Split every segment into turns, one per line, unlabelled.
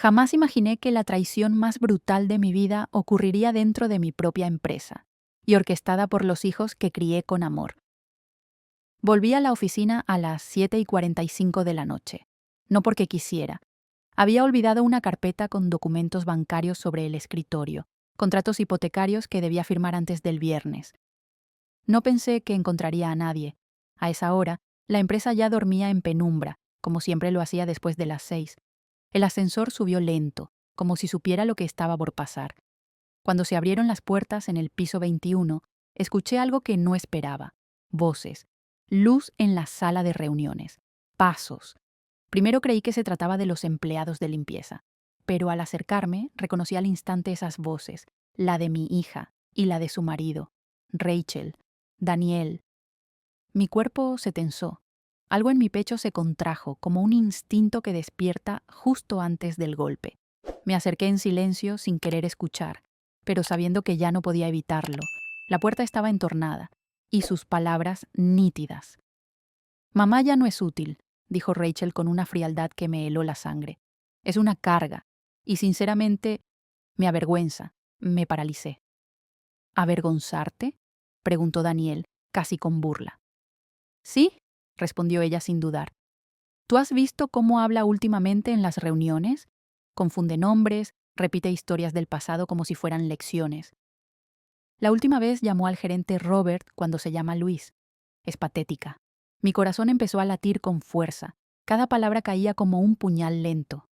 Jamás imaginé que la traición más brutal de mi vida ocurriría dentro de mi propia empresa, y orquestada por los hijos que crié con amor. Volví a la oficina a las 7:45 de la noche. No porque quisiera. Había olvidado una carpeta con documentos bancarios sobre el escritorio, contratos hipotecarios que debía firmar antes del viernes. No pensé que encontraría a nadie. A esa hora, la empresa ya dormía en penumbra, como siempre lo hacía después de las 6. El ascensor subió lento, como si supiera lo que estaba por pasar. Cuando se abrieron las puertas en el piso 21, escuché algo que no esperaba. Voces. Luz en la sala de reuniones. Pasos. Primero creí que se trataba de los empleados de limpieza, pero al acercarme reconocí al instante esas voces, la de mi hija y la de su marido, Rachel, Daniel. Mi cuerpo se tensó. Algo en mi pecho se contrajo, como un instinto que despierta justo antes del golpe. Me acerqué en silencio sin querer escuchar, pero sabiendo que ya no podía evitarlo. La puerta estaba entornada, y sus palabras nítidas. Mamá ya no es útil, dijo Rachel con una frialdad que me heló la sangre. Es una carga, y sinceramente me avergüenza, me paralicé. ¿Avergonzarte? Preguntó Daniel, casi con burla. Sí, respondió ella sin dudar. ¿Tú has visto cómo habla últimamente en las reuniones? Confunde nombres, repite historias del pasado como si fueran lecciones. La última vez llamó al gerente Robert cuando se llama Luis. Es patética. Mi corazón empezó a latir con fuerza. Cada palabra caía como un puñal lento.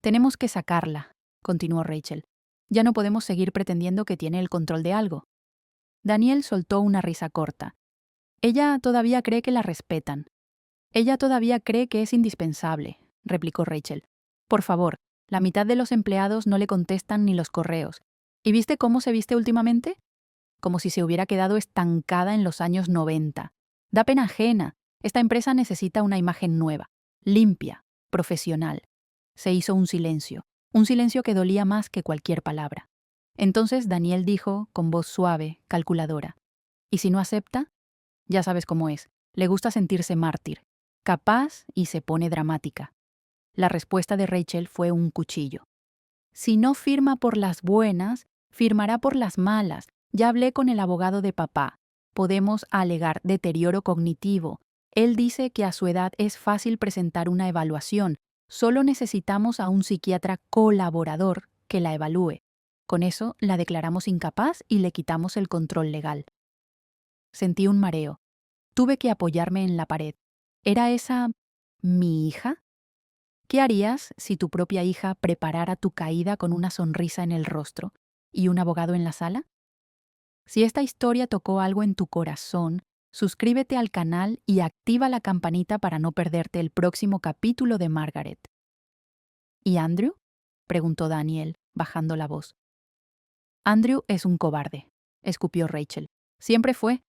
Tenemos que sacarla, continuó Rachel. Ya no podemos seguir pretendiendo que tiene el control de algo. Daniel soltó una risa corta. Ella todavía cree que la respetan. Ella todavía cree que es indispensable, replicó Rachel. Por favor, la mitad de los empleados no le contestan ni los correos. ¿Y viste cómo se viste últimamente? Como si se hubiera quedado estancada en los años 90. Da pena ajena. Esta empresa necesita una imagen nueva, limpia, profesional. Se hizo un silencio que dolía más que cualquier palabra. Entonces Daniel dijo, con voz suave, calculadora: ¿y si no acepta? Ya sabes cómo es. Le gusta sentirse mártir, capaz y se pone dramática. La respuesta de Rachel fue un cuchillo. Si no firma por las buenas, firmará por las malas. Ya hablé con el abogado de papá. Podemos alegar deterioro cognitivo. Él dice que a su edad es fácil presentar una evaluación. Solo necesitamos a un psiquiatra colaborador que la evalúe. Con eso la declaramos incapaz y le quitamos el control legal. Sentí un mareo. Tuve que apoyarme en la pared. ¿Era esa mi hija? ¿Qué harías si tu propia hija preparara tu caída con una sonrisa en el rostro y un abogado en la sala? Si esta historia tocó algo en tu corazón, suscríbete al canal y activa la campanita para no perderte el próximo capítulo de Margaret. ¿Y Andrew? Preguntó Daniel, bajando la voz. Andrew es un cobarde, escupió Rachel. Siempre fue.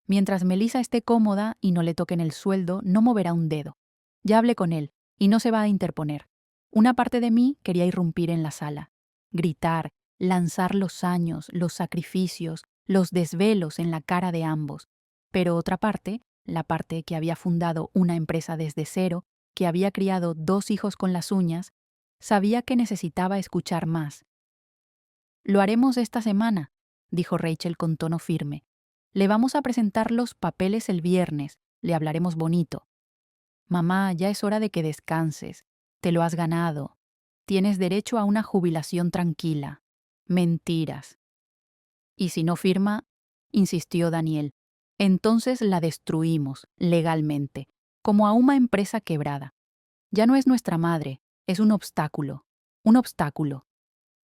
Mientras Melissa esté cómoda y no le toquen el sueldo, no moverá un dedo. Ya hablé con él, y no se va a interponer. Una parte de mí quería irrumpir en la sala, gritar, lanzar los años, los sacrificios, los desvelos en la cara de ambos. Pero otra parte, la parte que había fundado una empresa desde cero, que había criado 2 hijos con las uñas, sabía que necesitaba escuchar más. Lo haremos esta semana, dijo Rachel con tono firme. Le vamos a presentar los papeles el viernes, le hablaremos bonito. Mamá, ya es hora de que descanses. Te lo has ganado. Tienes derecho a una jubilación tranquila. Mentiras. ¿Y si no firma? Insistió Daniel. Entonces la destruimos, legalmente, como a una empresa quebrada. Ya no es nuestra madre, es un obstáculo. Un obstáculo.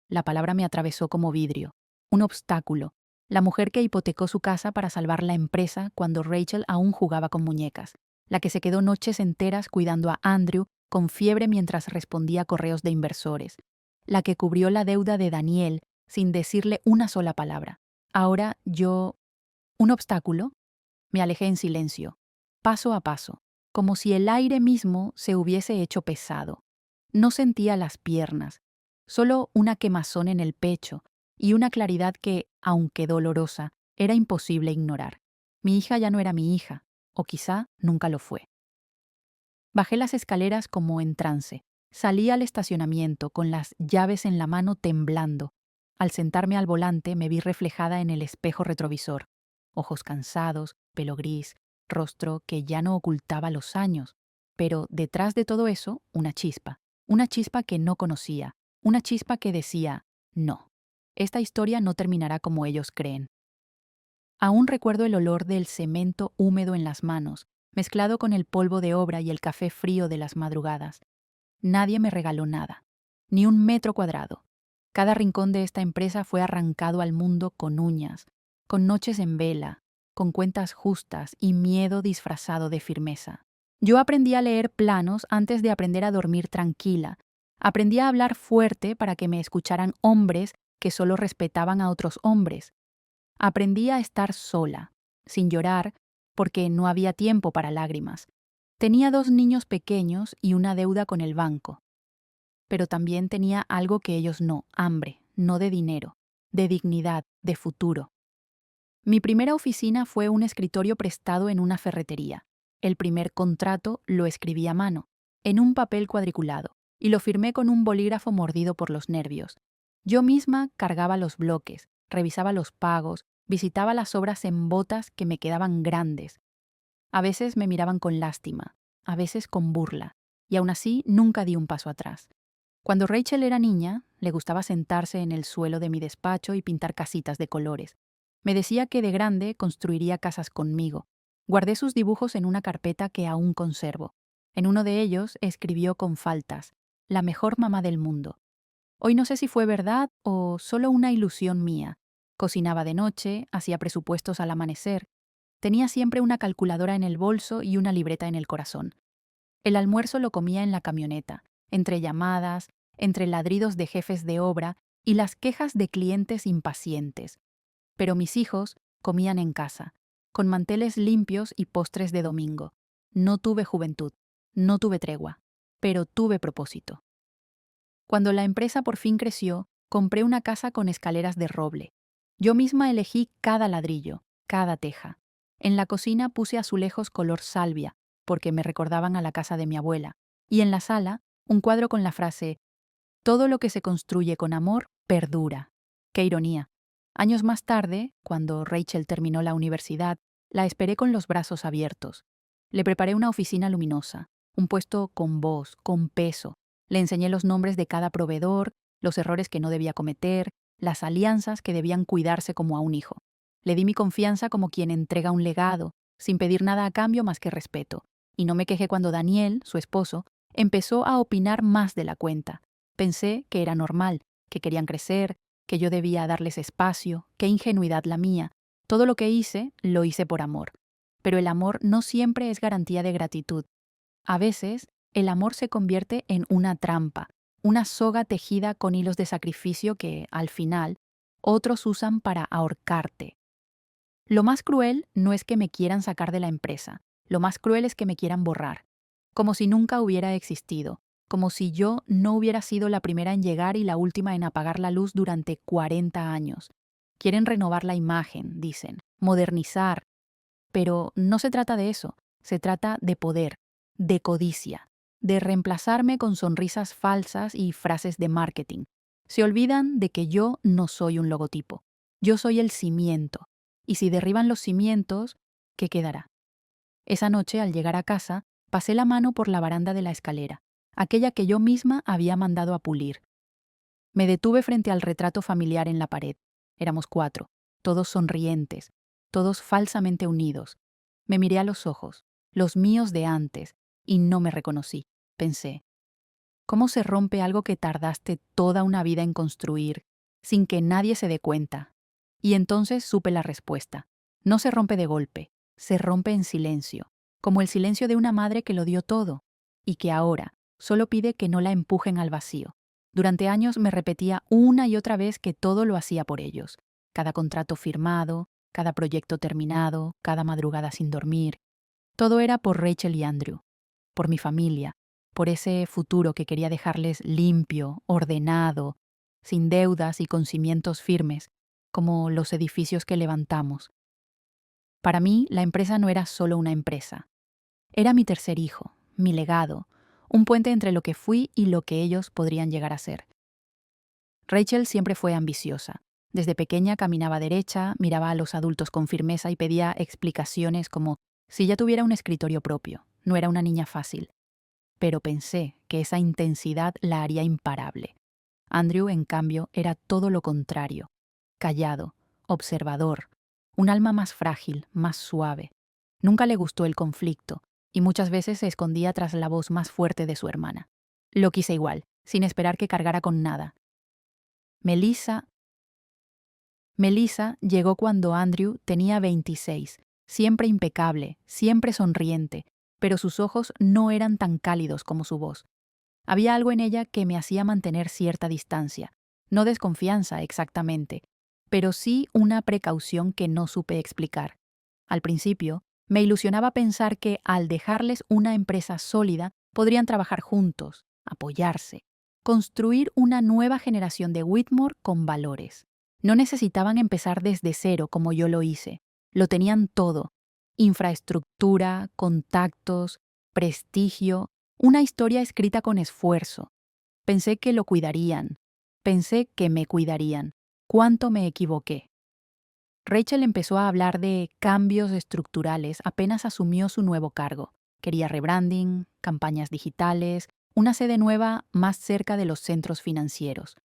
La palabra me atravesó como vidrio. Un obstáculo. La mujer que hipotecó su casa para salvar la empresa cuando Rachel aún jugaba con muñecas. La que se quedó noches enteras cuidando a Andrew con fiebre mientras respondía correos de inversores. La que cubrió la deuda de Daniel sin decirle una sola palabra. Ahora yo... ¿Un obstáculo? Me alejé en silencio, paso a paso, como si el aire mismo se hubiese hecho pesado. No sentía las piernas, solo una quemazón en el pecho y una claridad que, aunque dolorosa, era imposible ignorar. Mi hija ya no era mi hija, o quizá nunca lo fue. Bajé las escaleras como en trance, Salí al estacionamiento con las llaves en la mano temblando. Al sentarme al volante me vi reflejada en el espejo retrovisor. Ojos cansados, pelo gris, rostro que ya no ocultaba los años. Pero detrás de todo eso, una chispa. Una chispa que no conocía. Una chispa que decía, no, esta historia no terminará como ellos creen. Aún recuerdo el olor del cemento húmedo en las manos, mezclado con el polvo de obra y el café frío de las madrugadas. Nadie me regaló nada, ni un metro cuadrado. Cada rincón de esta empresa fue arrancado al mundo con uñas, con noches en vela, con cuentas justas y miedo disfrazado de firmeza. Yo aprendí a leer planos antes de aprender a dormir tranquila. Aprendí a hablar fuerte para que me escucharan hombres que solo respetaban a otros hombres. Aprendí a estar sola, sin llorar, porque no había tiempo para lágrimas. Tenía 2 niños pequeños y una deuda con el banco. Pero también tenía algo que ellos no, hambre, no de dinero, de dignidad, de futuro. Mi primera oficina fue un escritorio prestado en una ferretería. El primer contrato lo escribí a mano, en un papel cuadriculado, y lo firmé con un bolígrafo mordido por los nervios. Yo misma cargaba los bloques, revisaba los pagos, visitaba las obras en botas que me quedaban grandes. A veces me miraban con lástima, a veces con burla, y aún así nunca di un paso atrás. Cuando Rachel era niña, le gustaba sentarse en el suelo de mi despacho y pintar casitas de colores. Me decía que de grande construiría casas conmigo. Guardé sus dibujos en una carpeta que aún conservo. En uno de ellos escribió con faltas, la mejor mamá del mundo. Hoy no sé si fue verdad o solo una ilusión mía. Cocinaba de noche, hacía presupuestos al amanecer. Tenía siempre una calculadora en el bolso y una libreta en el corazón. El almuerzo lo comía en la camioneta, entre llamadas, entre ladridos de jefes de obra y las quejas de clientes impacientes. Pero mis hijos comían en casa, con manteles limpios y postres de domingo. No tuve juventud, no tuve tregua, pero tuve propósito. Cuando la empresa por fin creció, compré una casa con escaleras de roble. Yo misma elegí cada ladrillo, cada teja. En la cocina puse azulejos color salvia, porque me recordaban a la casa de mi abuela, y en la sala un cuadro con la frase «Todo lo que se construye con amor perdura». ¡Qué ironía! Años más tarde, cuando Rachel terminó la universidad, la esperé con los brazos abiertos. Le preparé una oficina luminosa, un puesto con voz, con peso. Le enseñé los nombres de cada proveedor, los errores que no debía cometer, las alianzas que debían cuidarse como a un hijo. Le di mi confianza como quien entrega un legado, sin pedir nada a cambio más que respeto. Y no me quejé cuando Daniel, su esposo, empezó a opinar más de la cuenta. Pensé que era normal, que querían crecer, que yo debía darles espacio, qué ingenuidad la mía. Todo lo que hice, lo hice por amor. Pero el amor no siempre es garantía de gratitud. A veces, el amor se convierte en una trampa, una soga tejida con hilos de sacrificio que, al final, otros usan para ahorcarte. Lo más cruel no es que me quieran sacar de la empresa, lo más cruel es que me quieran borrar, como si nunca hubiera existido, como si yo no hubiera sido la primera en llegar y la última en apagar la luz durante 40 años. Quieren renovar la imagen, dicen, modernizar, pero no se trata de eso, se trata de poder, de codicia, de reemplazarme con sonrisas falsas y frases de marketing. Se olvidan de que yo no soy un logotipo, yo soy el cimiento, y si derriban los cimientos, ¿qué quedará? Esa noche, al llegar a casa, pasé la mano por la baranda de la escalera, aquella que yo misma había mandado a pulir. Me detuve frente al retrato familiar en la pared. Éramos 4, todos sonrientes, todos falsamente unidos. Me miré a los ojos, los míos de antes, y no me reconocí. Pensé, ¿cómo se rompe algo que tardaste toda una vida en construir, sin que nadie se dé cuenta? Y entonces supe la respuesta. No se rompe de golpe, se rompe en silencio, como el silencio de una madre que lo dio todo, y que ahora solo pide que no la empujen al vacío. Durante años me repetía una y otra vez que todo lo hacía por ellos. Cada contrato firmado, cada proyecto terminado, cada madrugada sin dormir. Todo era por Rachel y Andrew, por mi familia, por ese futuro que quería dejarles limpio, ordenado, sin deudas y con cimientos firmes, como los edificios que levantamos. Para mí, la empresa no era solo una empresa. Era mi tercer hijo, mi legado, un puente entre lo que fui y lo que ellos podrían llegar a ser. Rachel siempre fue ambiciosa. Desde pequeña caminaba derecha, miraba a los adultos con firmeza y pedía explicaciones como si ya tuviera un escritorio propio. No era una niña fácil. Pero pensé que esa intensidad la haría imparable. Andrew, en cambio, era todo lo contrario. Callado, observador, un alma más frágil, más suave. Nunca le gustó el conflicto, y muchas veces se escondía tras la voz más fuerte de su hermana. Lo quise igual, sin esperar que cargara con nada. Melissa llegó cuando Andrew tenía 26, siempre impecable, siempre sonriente, pero sus ojos no eran tan cálidos como su voz. Había algo en ella que me hacía mantener cierta distancia, no desconfianza exactamente, pero sí una precaución que no supe explicar. Al principio, me ilusionaba pensar que al dejarles una empresa sólida, podrían trabajar juntos, apoyarse, construir una nueva generación de Whitmore con valores. No necesitaban empezar desde cero como yo lo hice. Lo tenían todo: infraestructura, contactos, prestigio, una historia escrita con esfuerzo. Pensé que lo cuidarían. Pensé que me cuidarían. ¿Cuánto me equivoqué? Rachel empezó a hablar de cambios estructurales apenas asumió su nuevo cargo. Quería rebranding, campañas digitales, una sede nueva más cerca de los centros financieros.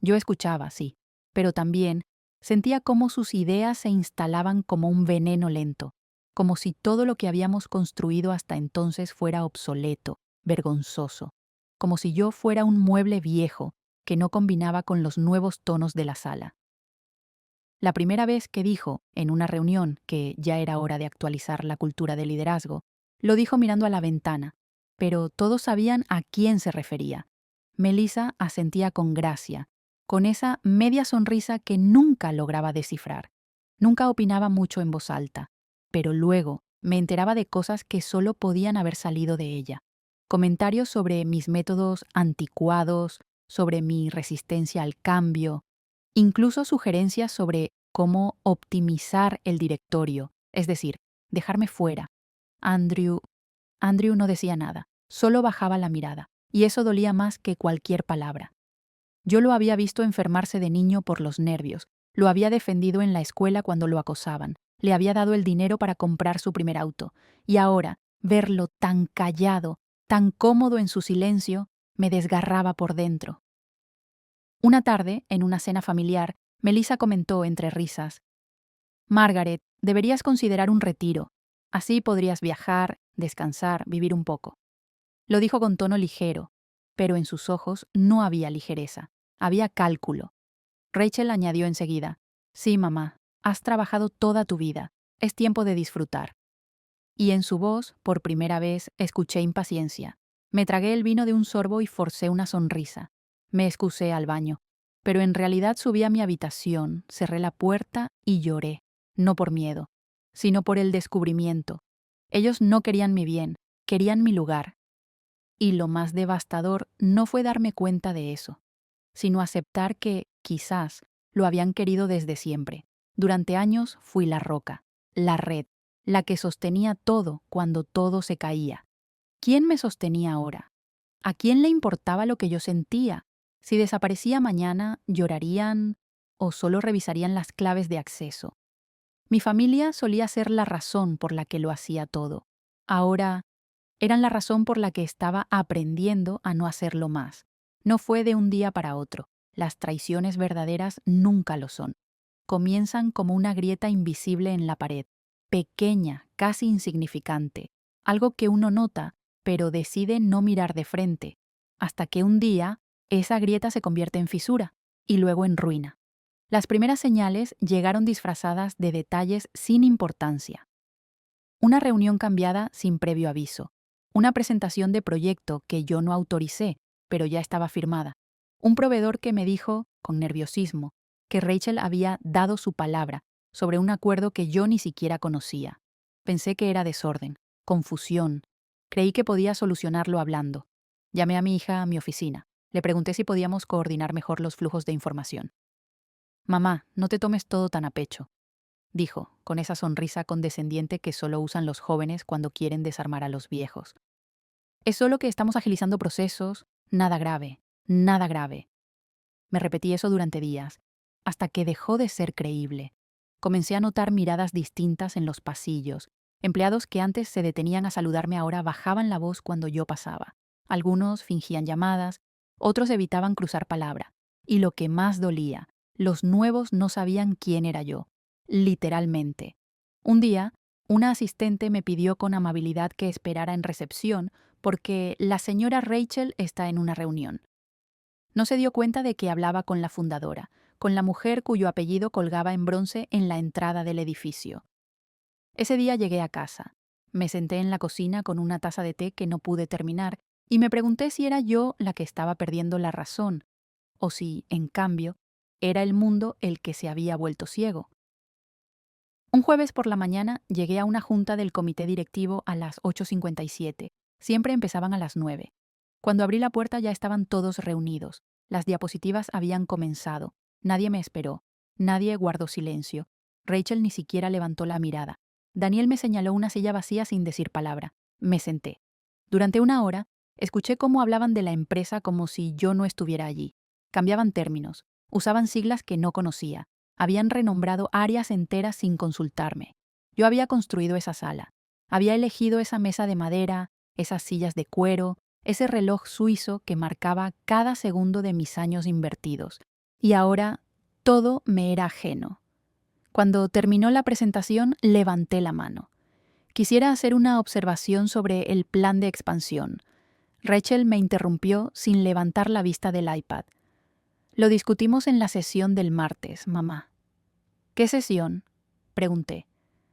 Yo escuchaba, sí, pero también sentía cómo sus ideas se instalaban como un veneno lento, como si todo lo que habíamos construido hasta entonces fuera obsoleto, vergonzoso, como si yo fuera un mueble viejo que no combinaba con los nuevos tonos de la sala. La primera vez que dijo, en una reunión, que ya era hora de actualizar la cultura de liderazgo, lo dijo mirando a la ventana, pero todos sabían a quién se refería. Melissa asentía con gracia, con esa media sonrisa que nunca lograba descifrar. Nunca opinaba mucho en voz alta, pero luego me enteraba de cosas que solo podían haber salido de ella. Comentarios sobre mis métodos anticuados, sobre mi resistencia al cambio, incluso sugerencias sobre cómo optimizar el directorio, es decir, dejarme fuera. Andrew no decía nada, solo bajaba la mirada, y eso dolía más que cualquier palabra. Yo lo había visto enfermarse de niño por los nervios, lo había defendido en la escuela cuando lo acosaban, le había dado el dinero para comprar su primer auto, y ahora, verlo tan callado, tan cómodo en su silencio, me desgarraba por dentro. Una tarde, en una cena familiar, Melissa comentó entre risas: «Margaret, deberías considerar un retiro. Así podrías viajar, descansar, vivir un poco». Lo dijo con tono ligero, pero en sus ojos no había ligereza, había cálculo. Rachel añadió enseguida: «Sí, mamá, has trabajado toda tu vida. Es tiempo de disfrutar». Y en su voz, por primera vez, escuché impaciencia. Me tragué el vino de un sorbo y forcé una sonrisa. Me excusé al baño, pero en realidad subí a mi habitación, cerré la puerta y lloré, no por miedo, sino por el descubrimiento. Ellos no querían mi bien, querían mi lugar. Y lo más devastador no fue darme cuenta de eso, sino aceptar que, quizás, lo habían querido desde siempre. Durante años fui la roca, la red, la que sostenía todo cuando todo se caía. ¿Quién me sostenía ahora? ¿A quién le importaba lo que yo sentía? Si desaparecía mañana, ¿llorarían o solo revisarían las claves de acceso? Mi familia solía ser la razón por la que lo hacía todo. Ahora eran la razón por la que estaba aprendiendo a no hacerlo más. No fue de un día para otro. Las traiciones verdaderas nunca lo son. Comienzan como una grieta invisible en la pared, pequeña, casi insignificante, algo que uno nota, pero decide no mirar de frente, hasta que un día esa grieta se convierte en fisura y luego en ruina. Las primeras señales llegaron disfrazadas de detalles sin importancia. Una reunión cambiada sin previo aviso. Una presentación de proyecto que yo no autoricé, pero ya estaba firmada. Un proveedor que me dijo, con nerviosismo, que Rachel había dado su palabra sobre un acuerdo que yo ni siquiera conocía. Pensé que era desorden, confusión. Creí que podía solucionarlo hablando. Llamé a mi hija a mi oficina. Le pregunté si podíamos coordinar mejor los flujos de información. «Mamá, no te tomes todo tan a pecho», dijo, con esa sonrisa condescendiente que solo usan los jóvenes cuando quieren desarmar a los viejos. Es solo que estamos agilizando procesos, nada grave, nada grave. Me repetí eso durante días, hasta que dejó de ser creíble. Comencé a notar miradas distintas en los pasillos. Empleados que antes se detenían a saludarme ahora bajaban la voz cuando yo pasaba. Algunos fingían llamadas, otros evitaban cruzar palabra. Y lo que más dolía, los nuevos no sabían quién era yo. Literalmente. Un día, una asistente me pidió con amabilidad que esperara en recepción porque la señora Rachel está en una reunión. No se dio cuenta de que hablaba con la fundadora, con la mujer cuyo apellido colgaba en bronce en la entrada del edificio. Ese día llegué a casa. Me senté en la cocina con una taza de té que no pude terminar y me pregunté si era yo la que estaba perdiendo la razón o si, en cambio, era el mundo el que se había vuelto ciego. Un jueves por la mañana llegué a una junta del comité directivo a las 8:57. Siempre empezaban a las 9. Cuando abrí la puerta ya estaban todos reunidos. Las diapositivas habían comenzado. Nadie me esperó. Nadie guardó silencio. Rachel ni siquiera levantó la mirada. Daniel me señaló una silla vacía sin decir palabra. Me senté. Durante una hora, escuché cómo hablaban de la empresa como si yo no estuviera allí. Cambiaban términos. Usaban siglas que no conocía. Habían renombrado áreas enteras sin consultarme. Yo había construido esa sala. Había elegido esa mesa de madera, esas sillas de cuero, ese reloj suizo que marcaba cada segundo de mis años invertidos. Y ahora todo me era ajeno. Cuando terminó la presentación, levanté la mano. Quisiera hacer una observación sobre el plan de expansión. Rachel me interrumpió sin levantar la vista del iPad. Lo discutimos en la sesión del martes, mamá. ¿Qué sesión?, pregunté.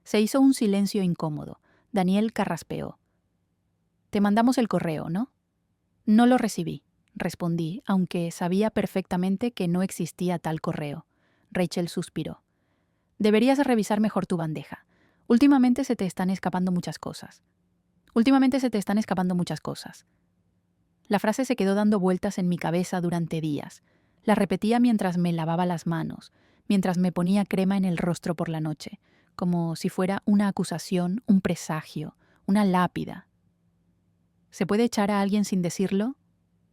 Se hizo un silencio incómodo. Daniel carraspeó. Te mandamos el correo, ¿no? No lo recibí, respondí, aunque sabía perfectamente que no existía tal correo. Rachel suspiró. Deberías revisar mejor tu bandeja. Últimamente se te están escapando muchas cosas. La frase se quedó dando vueltas en mi cabeza durante días. La repetía mientras me lavaba las manos, mientras me ponía crema en el rostro por la noche, como si fuera una acusación, un presagio, una lápida. ¿Se puede echar a alguien sin decirlo?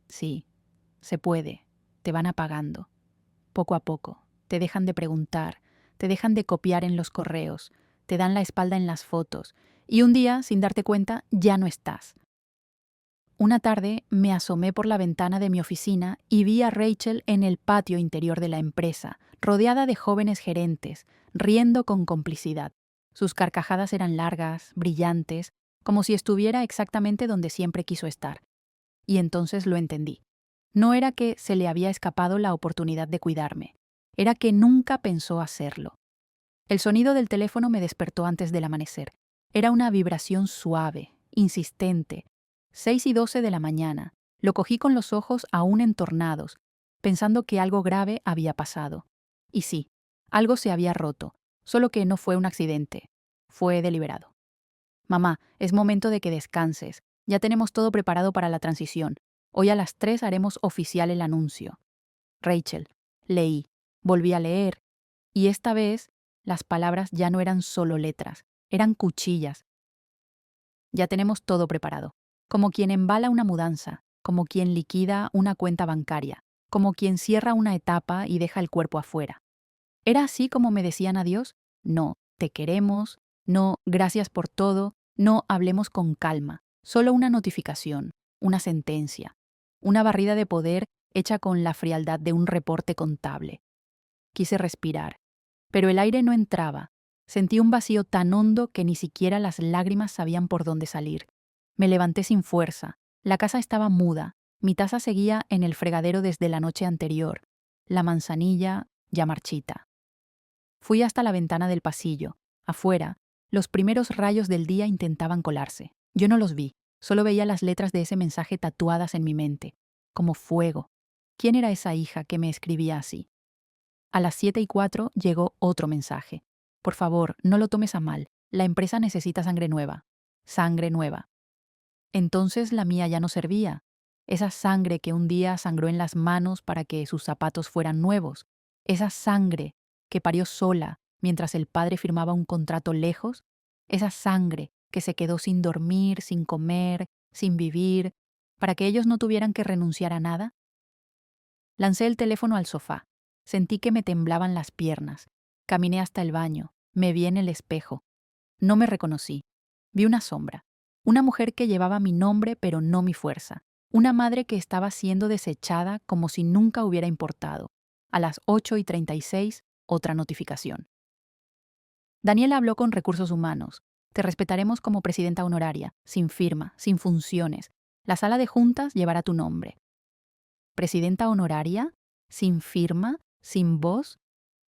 Sí, se puede. Te van apagando. Poco a poco. Te dejan de preguntar, te dejan de copiar en los correos, te dan la espalda en las fotos, y un día, sin darte cuenta, ya no estás. Una tarde me asomé por la ventana de mi oficina y vi a Rachel en el patio interior de la empresa, rodeada de jóvenes gerentes, riendo con complicidad. Sus carcajadas eran largas, brillantes, como si estuviera exactamente donde siempre quiso estar. Y entonces lo entendí. No era que se le había escapado la oportunidad de cuidarme, era que nunca pensó hacerlo. El sonido del teléfono me despertó antes del amanecer. Era una vibración suave, insistente. 6:12 de la mañana. Lo cogí con los ojos aún entornados, pensando que algo grave había pasado. Y sí, algo se había roto, solo que no fue un accidente. Fue deliberado. Mamá, es momento de que descanses. Ya tenemos todo preparado para la transición. Hoy a las 3 haremos oficial el anuncio. Rachel. Leí. Volví a leer. Y esta vez, las palabras ya no eran solo letras, eran cuchillas. Ya tenemos todo preparado. Como quien embala una mudanza, como quien liquida una cuenta bancaria, como quien cierra una etapa y deja el cuerpo afuera. ¿Era así como me decían adiós? No, te queremos, no, gracias por todo, no, hablemos con calma. Solo una notificación, una sentencia, una barrida de poder hecha con la frialdad de un reporte contable. Quise respirar, pero el aire no entraba. Sentí un vacío tan hondo que ni siquiera las lágrimas sabían por dónde salir. Me levanté sin fuerza. La casa estaba muda. Mi taza seguía en el fregadero desde la noche anterior. La manzanilla ya marchita. Fui hasta la ventana del pasillo. Afuera, los primeros rayos del día intentaban colarse. Yo no los vi. Solo veía las letras de ese mensaje tatuadas en mi mente, como fuego. ¿Quién era esa hija que me escribía así? A las 7:04 llegó otro mensaje. Por favor, no lo tomes a mal. La empresa necesita sangre nueva. Sangre nueva. Entonces la mía ya no servía. Esa sangre que un día sangró en las manos para que sus zapatos fueran nuevos. Esa sangre que parió sola mientras el padre firmaba un contrato lejos. Esa sangre que se quedó sin dormir, sin comer, sin vivir, para que ellos no tuvieran que renunciar a nada? Lancé el teléfono al sofá. Sentí que me temblaban las piernas. Caminé hasta el baño. Me vi en el espejo. No me reconocí. Vi una sombra. Una mujer que llevaba mi nombre pero no mi fuerza. Una madre que estaba siendo desechada como si nunca hubiera importado. A las 8:36, otra notificación. Daniel habló con Recursos Humanos. Te respetaremos como presidenta honoraria, sin firma, sin funciones. La sala de juntas llevará tu nombre. ¿Presidenta honoraria? ¿Sin firma? ¿Sin voz?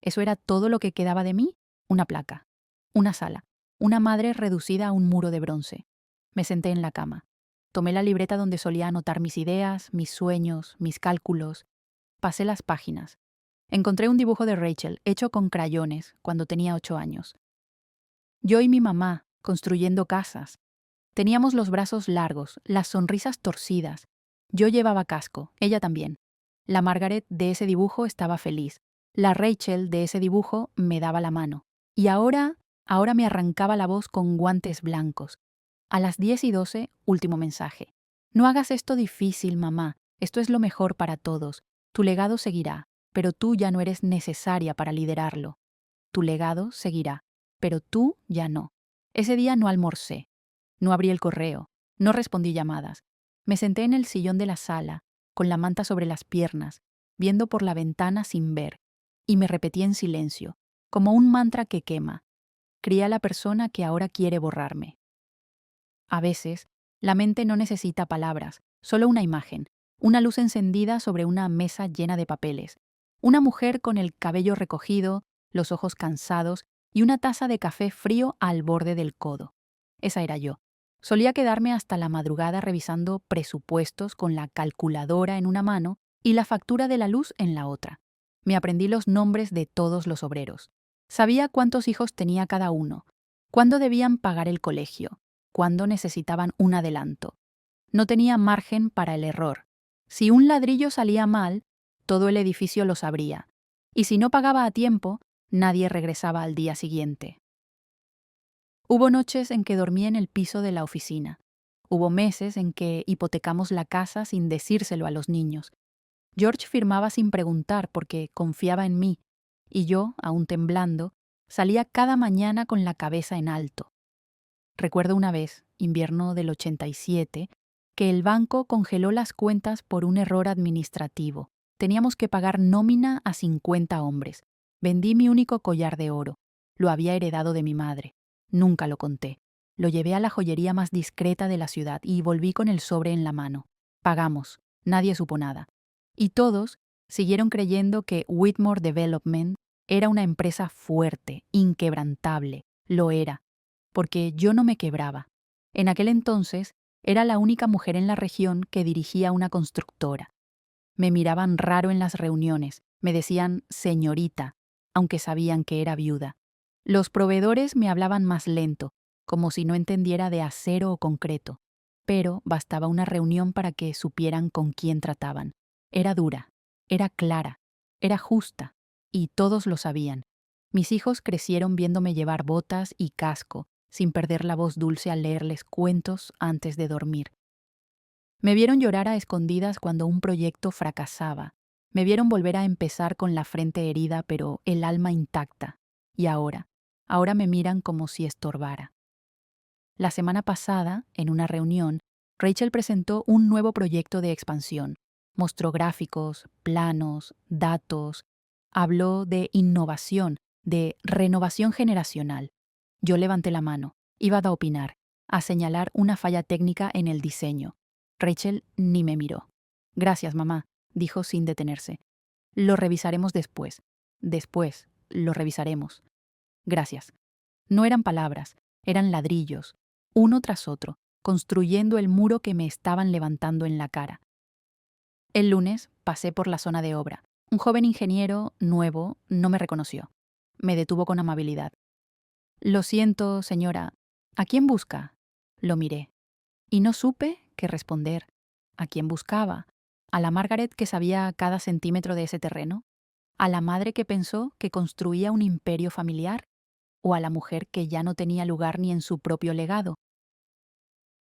¿Eso era todo lo que quedaba de mí? Una placa. Una sala. Una madre reducida a un muro de bronce. Me senté en la cama. Tomé la libreta donde solía anotar mis ideas, mis sueños, mis cálculos. Pasé las páginas. Encontré un dibujo de Rachel, hecho con crayones, cuando tenía 8 años. Yo y mi mamá, construyendo casas. Teníamos los brazos largos, las sonrisas torcidas. Yo llevaba casco, ella también. La Margaret de ese dibujo estaba feliz. La Rachel de ese dibujo me daba la mano. Y ahora me arrancaba la voz con guantes blancos. A las 10:12, último mensaje. No hagas esto difícil, mamá. Esto es lo mejor para todos. Tu legado seguirá, pero tú ya no eres necesaria para liderarlo. Tu legado seguirá, pero tú ya no. Ese día no almorcé. No abrí el correo, no respondí llamadas. Me senté en el sillón de la sala, con la manta sobre las piernas, viendo por la ventana sin ver, y me repetí en silencio, como un mantra que quema. Crié a la persona que ahora quiere borrarme. A veces, la mente no necesita palabras, solo una imagen, una luz encendida sobre una mesa llena de papeles, una mujer con el cabello recogido, los ojos cansados y una taza de café frío al borde del codo. Esa era yo. Solía quedarme hasta la madrugada revisando presupuestos con la calculadora en una mano y la factura de la luz en la otra. Me aprendí los nombres de todos los obreros. Sabía cuántos hijos tenía cada uno, cuándo debían pagar el colegio, cuándo necesitaban un adelanto. No tenía margen para el error. Si un ladrillo salía mal, todo el edificio lo sabría. Y si no pagaba a tiempo, nadie regresaba al día siguiente. Hubo noches en que dormí en el piso de la oficina. Hubo meses en que hipotecamos la casa sin decírselo a los niños. George firmaba sin preguntar porque confiaba en mí, y yo, aún temblando, salía cada mañana con la cabeza en alto. Recuerdo una vez, invierno del 87, que el banco congeló las cuentas por un error administrativo. Teníamos que pagar nómina a 50 hombres. Vendí mi único collar de oro. Lo había heredado de mi madre. Nunca lo conté. Lo llevé a la joyería más discreta de la ciudad y volví con el sobre en la mano. Pagamos. Nadie supo nada. Y todos siguieron creyendo que Whitmore Development era una empresa fuerte, inquebrantable. Lo era. Porque yo no me quebraba. En aquel entonces era la única mujer en la región que dirigía una constructora. Me miraban raro en las reuniones, me decían señorita, aunque sabían que era viuda. Los proveedores me hablaban más lento, como si no entendiera de acero o concreto, pero bastaba una reunión para que supieran con quién trataban. Era dura, era clara, era justa, y todos lo sabían. Mis hijos crecieron viéndome llevar botas y casco, sin perder la voz dulce al leerles cuentos antes de dormir. Me vieron llorar a escondidas cuando un proyecto fracasaba. Me vieron volver a empezar con la frente herida, pero el alma intacta. Y ahora me miran como si estorbara. La semana pasada, en una reunión, Rachel presentó un nuevo proyecto de expansión. Mostró gráficos, planos, datos. Habló de innovación, de renovación generacional. Yo levanté la mano. Iba a opinar, a señalar una falla técnica en el diseño. Rachel ni me miró. Gracias, mamá, dijo sin detenerse. Lo revisaremos después. Después, lo revisaremos. Gracias. No eran palabras, eran ladrillos, uno tras otro, construyendo el muro que me estaban levantando en la cara. El lunes pasé por la zona de obra. Un joven ingeniero, nuevo, no me reconoció. Me detuvo con amabilidad. Lo siento, señora. ¿A quién busca? Lo miré. Y no supe qué responder. ¿A quién buscaba? ¿A la Margaret que sabía cada centímetro de ese terreno? ¿A la madre que pensó que construía un imperio familiar? ¿O a la mujer que ya no tenía lugar ni en su propio legado?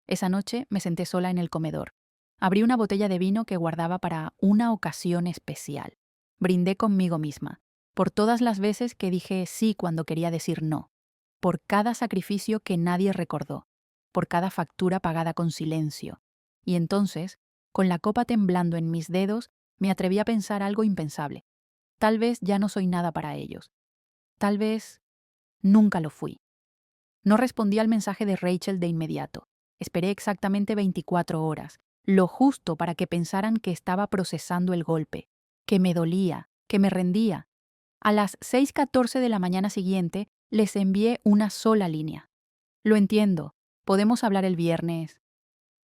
Esa noche me senté sola en el comedor. Abrí una botella de vino que guardaba para una ocasión especial. Brindé conmigo misma, por todas las veces que dije sí cuando quería decir no, por cada sacrificio que nadie recordó, por cada factura pagada con silencio. Y entonces, con la copa temblando en mis dedos, me atreví a pensar algo impensable. Tal vez ya no soy nada para ellos. Tal vez nunca lo fui. No respondí al mensaje de Rachel de inmediato. Esperé exactamente 24 horas, lo justo para que pensaran que estaba procesando el golpe, que me dolía, que me rendía. A las 6:14 de la mañana siguiente les envié una sola línea. Lo entiendo, podemos hablar el viernes.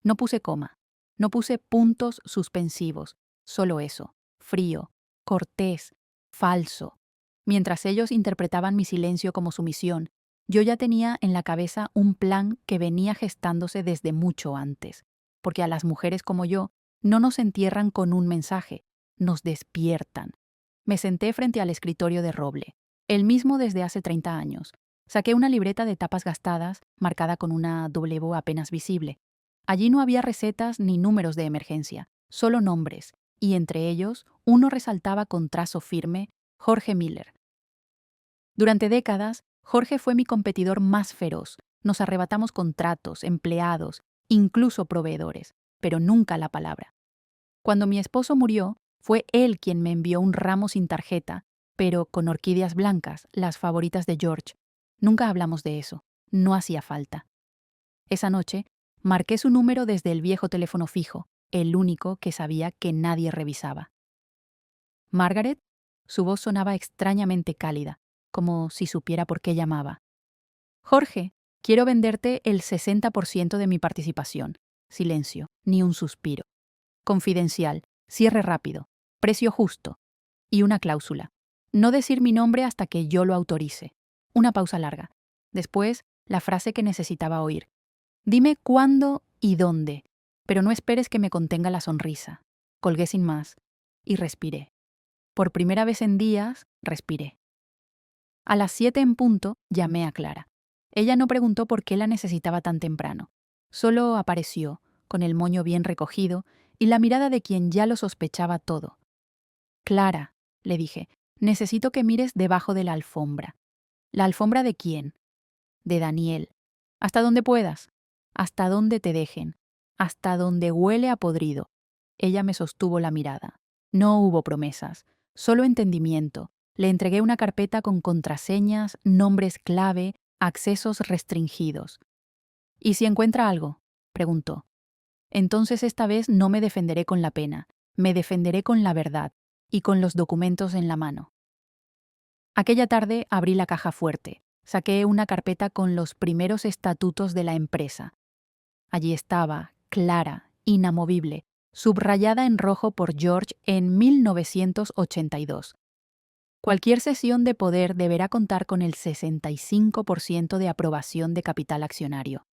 No puse coma, no puse puntos suspensivos, solo eso, frío, cortés, falso. Mientras ellos interpretaban mi silencio como sumisión, yo ya tenía en la cabeza un plan que venía gestándose desde mucho antes, porque a las mujeres como yo no nos entierran con un mensaje, nos despiertan. Me senté frente al escritorio de roble, el mismo desde hace 30 años. Saqué una libreta de tapas gastadas, marcada con una W apenas visible. Allí no había recetas ni números de emergencia, solo nombres, y entre ellos uno resaltaba con trazo firme: Jorge Miller. Durante décadas, Jorge fue mi competidor más feroz. Nos arrebatamos contratos, empleados, incluso proveedores, pero nunca la palabra. Cuando mi esposo murió, fue él quien me envió un ramo sin tarjeta, pero con orquídeas blancas, las favoritas de George. Nunca hablamos de eso, no hacía falta. Esa noche, marqué su número desde el viejo teléfono fijo, el único que sabía que nadie revisaba. ¿Margaret? Su voz sonaba extrañamente cálida, como si supiera por qué llamaba. Jorge, quiero venderte el 60% de mi participación. Silencio, ni un suspiro. Confidencial, cierre rápido, precio justo. Y una cláusula. No decir mi nombre hasta que yo lo autorice. Una pausa larga. Después, la frase que necesitaba oír. Dime cuándo y dónde, pero no esperes que me contenga la sonrisa. Colgué sin más y respiré. Por primera vez en días, respiré. A las 7 en punto, llamé a Clara. Ella no preguntó por qué la necesitaba tan temprano. Solo apareció, con el moño bien recogido y la mirada de quien ya lo sospechaba todo. Clara, le dije, necesito que mires debajo de la alfombra. ¿La alfombra de quién? De Daniel. Hasta donde puedas. Hasta donde te dejen. Hasta donde huele a podrido. Ella me sostuvo la mirada. No hubo promesas, solo entendimiento. Le entregué una carpeta con contraseñas, nombres clave, accesos restringidos. ¿Y si encuentra algo? Preguntó. Entonces esta vez no me defenderé con la pena, me defenderé con la verdad y con los documentos en la mano. Aquella tarde abrí la caja fuerte, saqué una carpeta con los primeros estatutos de la empresa. Allí estaba, clara, inamovible, subrayada en rojo por George en 1982. Cualquier cesión de poder deberá contar con el 65% de aprobación de capital accionario.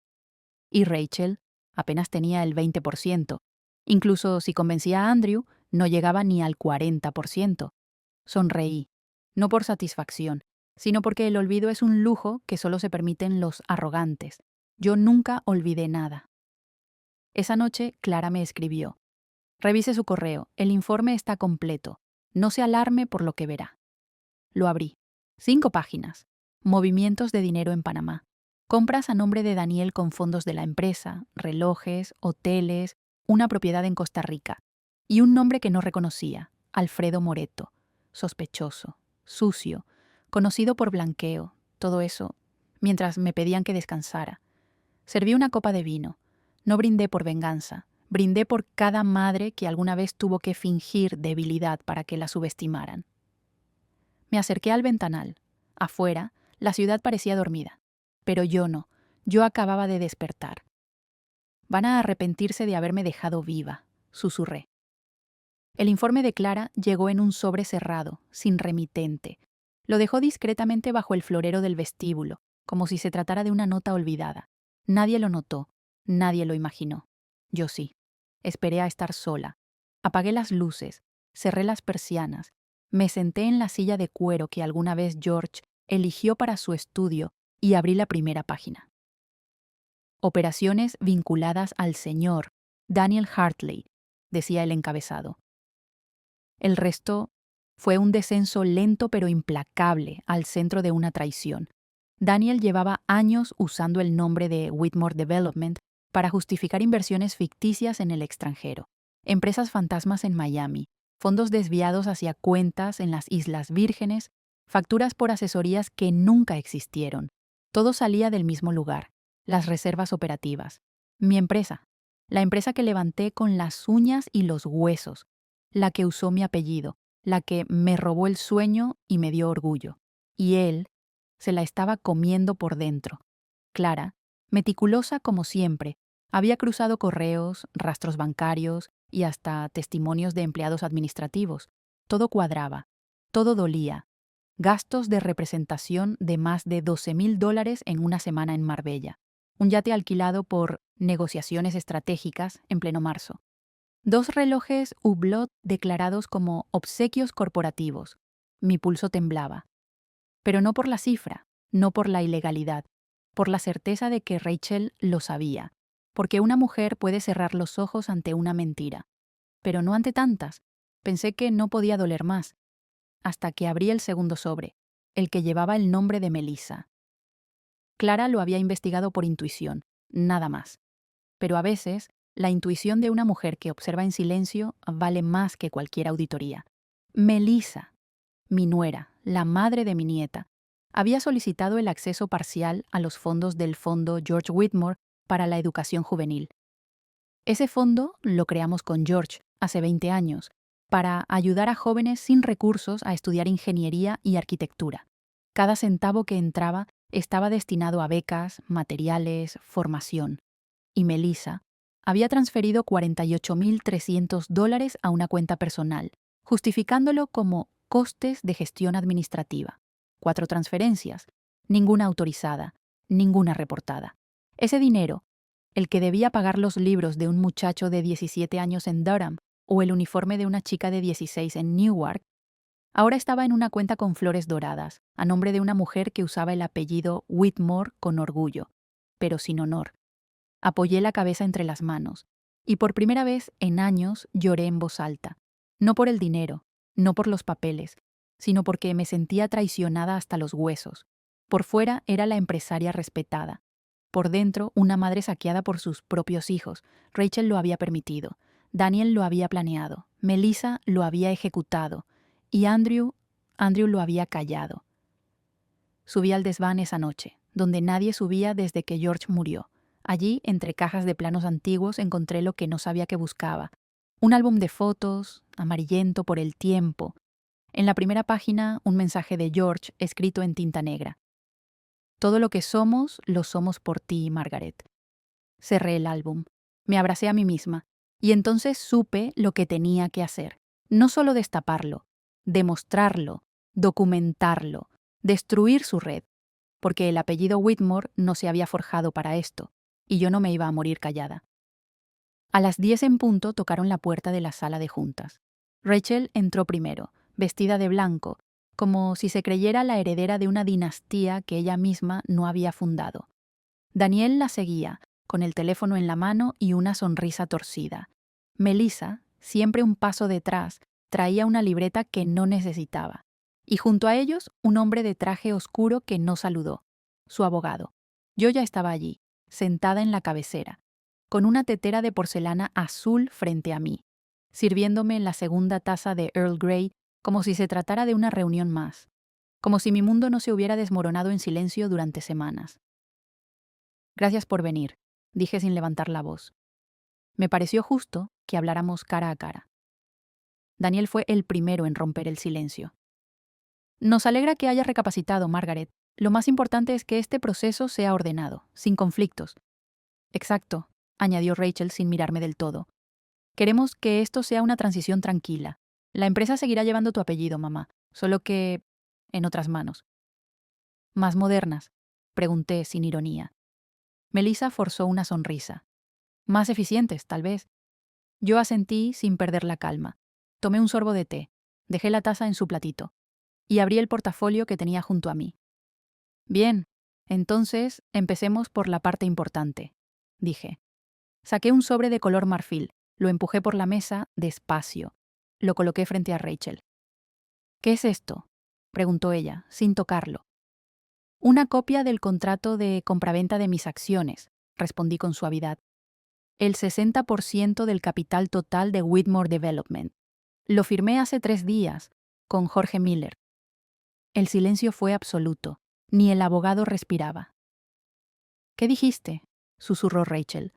Y Rachel apenas tenía el 20%. Incluso si convencía a Andrew, no llegaba ni al 40%. Sonreí, no por satisfacción, sino porque el olvido es un lujo que solo se permiten los arrogantes. Yo nunca olvidé nada. Esa noche, Clara me escribió. Revise su correo, el informe está completo. No se alarme por lo que verá. Lo abrí. 5 páginas. Movimientos de dinero en Panamá. Compras a nombre de Daniel con fondos de la empresa, relojes, hoteles, una propiedad en Costa Rica. Y un nombre que no reconocía, Alfredo Moreto. Sospechoso, sucio, conocido por blanqueo, todo eso, mientras me pedían que descansara. Serví una copa de vino. No brindé por venganza, brindé por cada madre que alguna vez tuvo que fingir debilidad para que la subestimaran. Me acerqué al ventanal. Afuera, la ciudad parecía dormida. Pero yo no, yo acababa de despertar. Van a arrepentirse de haberme dejado viva, susurré. El informe de Clara llegó en un sobre cerrado, sin remitente. Lo dejó discretamente bajo el florero del vestíbulo, como si se tratara de una nota olvidada. Nadie lo notó, nadie lo imaginó. Yo sí. Esperé a estar sola. Apagué las luces, cerré las persianas, me senté en la silla de cuero que alguna vez George eligió para su estudio y abrí la primera página. Operaciones vinculadas al señor Daniel Hartley, decía el encabezado. El resto fue un descenso lento pero implacable al centro de una traición. Daniel llevaba años usando el nombre de Whitmore Development para justificar inversiones ficticias en el extranjero, empresas fantasmas en Miami, fondos desviados hacia cuentas en las Islas Vírgenes, facturas por asesorías que nunca existieron. Todo salía del mismo lugar, las reservas operativas. Mi empresa, la empresa que levanté con las uñas y los huesos, la que usó mi apellido, la que me robó el sueño y me dio orgullo. Y él se la estaba comiendo por dentro. Clara, meticulosa como siempre, había cruzado correos, rastros bancarios y hasta testimonios de empleados administrativos. Todo cuadraba, todo dolía. Gastos de representación de más de $12,000 en una semana en Marbella. Un yate alquilado por negociaciones estratégicas en pleno marzo. 2 relojes Hublot declarados como obsequios corporativos. Mi pulso temblaba. Pero no por la cifra, no por la ilegalidad, por la certeza de que Rachel lo sabía, porque una mujer puede cerrar los ojos ante una mentira. Pero no ante tantas. Pensé que no podía doler más, hasta que abrí el segundo sobre, el que llevaba el nombre de Melissa. Clara lo había investigado por intuición, nada más. Pero a veces, la intuición de una mujer que observa en silencio vale más que cualquier auditoría. Melissa, mi nuera, la madre de mi nieta, había solicitado el acceso parcial a los fondos del Fondo George Whitmore para la educación juvenil. Ese fondo lo creamos con George hace 20 años para ayudar a jóvenes sin recursos a estudiar ingeniería y arquitectura. Cada centavo que entraba estaba destinado a becas, materiales, formación. Y Melissa había transferido $48,300 a una cuenta personal, justificándolo como costes de gestión administrativa. 4 transferencias, ninguna autorizada, ninguna reportada. Ese dinero, el que debía pagar los libros de un muchacho de 17 años en Durham o el uniforme de una chica de 16 en Newark, ahora estaba en una cuenta con flores doradas, a nombre de una mujer que usaba el apellido Whitmore con orgullo, pero sin honor. Apoyé la cabeza entre las manos, y por primera vez en años lloré en voz alta, no por el dinero, no por los papeles, sino porque me sentía traicionada hasta los huesos. Por fuera era la empresaria respetada. Por dentro, una madre saqueada por sus propios hijos. Rachel lo había permitido. Daniel lo había planeado. Melissa lo había ejecutado. Y Andrew lo había callado. Subí al desván esa noche, donde nadie subía desde que George murió. Allí, entre cajas de planos antiguos, encontré lo que no sabía que buscaba. Un álbum de fotos, amarillento por el tiempo. En la primera página, un mensaje de George escrito en tinta negra. Todo lo que somos, lo somos por ti, Margaret. Cerré el álbum. Me abracé a mí misma. Y entonces supe lo que tenía que hacer. No solo destaparlo, demostrarlo, documentarlo, destruir su red. Porque el apellido Whitmore no se había forjado para esto, y yo no me iba a morir callada. A las 10 en punto tocaron la puerta de la sala de juntas. Rachel entró primero, vestida de blanco, como si se creyera la heredera de una dinastía que ella misma no había fundado. Daniel la seguía, con el teléfono en la mano y una sonrisa torcida. Melissa, siempre un paso detrás, traía una libreta que no necesitaba. Y junto a ellos, un hombre de traje oscuro que no saludó, su abogado. Yo ya estaba allí, sentada en la cabecera, con una tetera de porcelana azul frente a mí, sirviéndome la segunda taza de Earl Grey como si se tratara de una reunión más, como si mi mundo no se hubiera desmoronado en silencio durante semanas. Gracias por venir, dije sin levantar la voz. Me pareció justo que habláramos cara a cara. Daniel fue el primero en romper el silencio. Nos alegra que hayas recapacitado, Margaret. Lo más importante es que este proceso sea ordenado, sin conflictos. Exacto, añadió Rachel sin mirarme del todo. Queremos que esto sea una transición tranquila. La empresa seguirá llevando tu apellido, mamá, solo que en otras manos. ¿Más modernas?, pregunté sin ironía. Melissa forzó una sonrisa. Más eficientes, tal vez. Yo asentí sin perder la calma. Tomé un sorbo de té, dejé la taza en su platito y abrí el portafolio que tenía junto a mí. Bien, entonces empecemos por la parte importante. dije. Saqué un sobre de color marfil, lo empujé por la mesa, despacio. Lo coloqué frente a Rachel. ¿Qué es esto?, preguntó ella, sin tocarlo. Una copia del contrato de compraventa de mis acciones, respondí con suavidad. El 60% del capital total de Whitmore Development. Lo firmé hace 3 días, con Jorge Miller. El silencio fue absoluto. Ni el abogado respiraba. ¿Qué dijiste?, susurró Rachel.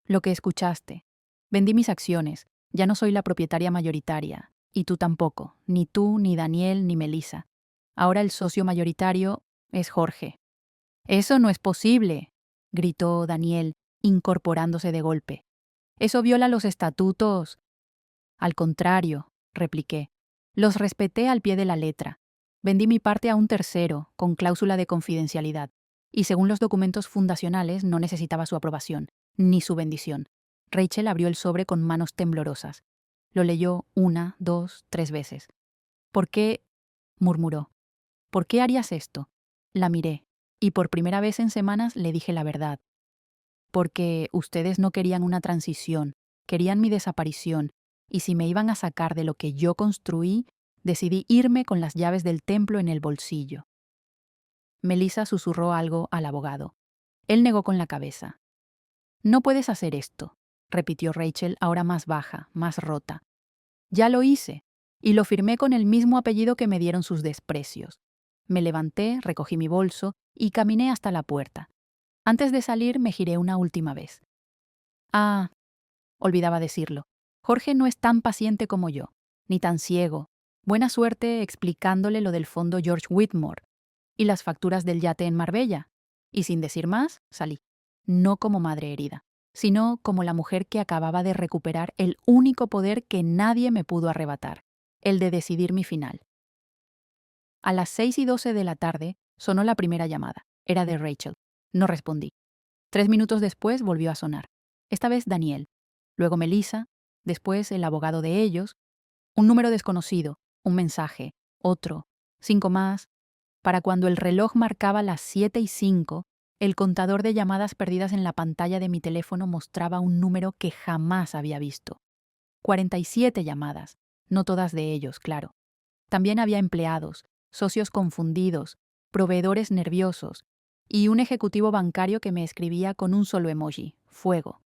Lo que escuchaste. Vendí mis acciones. Ya no soy la propietaria mayoritaria. Y tú tampoco. Ni tú, ni Daniel, ni Melissa. Ahora el socio mayoritario es Jorge. «Eso no es posible», gritó Daniel, incorporándose de golpe. «Eso viola los estatutos». «Al contrario», repliqué. «Los respeté al pie de la letra. Vendí mi parte a un tercero, con cláusula de confidencialidad. Y según los documentos fundacionales no necesitaba su aprobación, ni su bendición». Rachel abrió el sobre con manos temblorosas. Lo leyó 1, 2, 3 veces. «¿Por qué?», murmuró. «¿Por qué harías esto?». La miré, y por primera vez en semanas le dije la verdad. «Porque ustedes no querían una transición, querían mi desaparición, y si me iban a sacar de lo que yo construí, decidí irme con las llaves del templo en el bolsillo». Melissa susurró algo al abogado. Él negó con la cabeza. «No puedes hacer esto», repitió Rachel, ahora más baja, más rota. «Ya lo hice, y lo firmé con el mismo apellido que me dieron sus desprecios». Me levanté, recogí mi bolso y caminé hasta la puerta. Antes de salir me giré una última vez. «Ah», olvidaba decirlo, «Jorge no es tan paciente como yo, ni tan ciego. Buena suerte explicándole lo del fondo George Whitmore y las facturas del yate en Marbella». Y sin decir más, salí. No como madre herida, sino como la mujer que acababa de recuperar el único poder que nadie me pudo arrebatar, el de decidir mi final. A las 6:12 de la tarde sonó la primera llamada. Era de Rachel. No respondí. 3 minutos después volvió a sonar. Esta vez Daniel. Luego Melissa. Después el abogado de ellos. Un número desconocido. Un mensaje. Otro. 5 más. Para cuando el reloj marcaba las 7:05, el contador de llamadas perdidas en la pantalla de mi teléfono mostraba un número que jamás había visto. 47 llamadas. No todas de ellos, claro. También había empleados, socios confundidos, proveedores nerviosos y un ejecutivo bancario que me escribía con un solo emoji: fuego.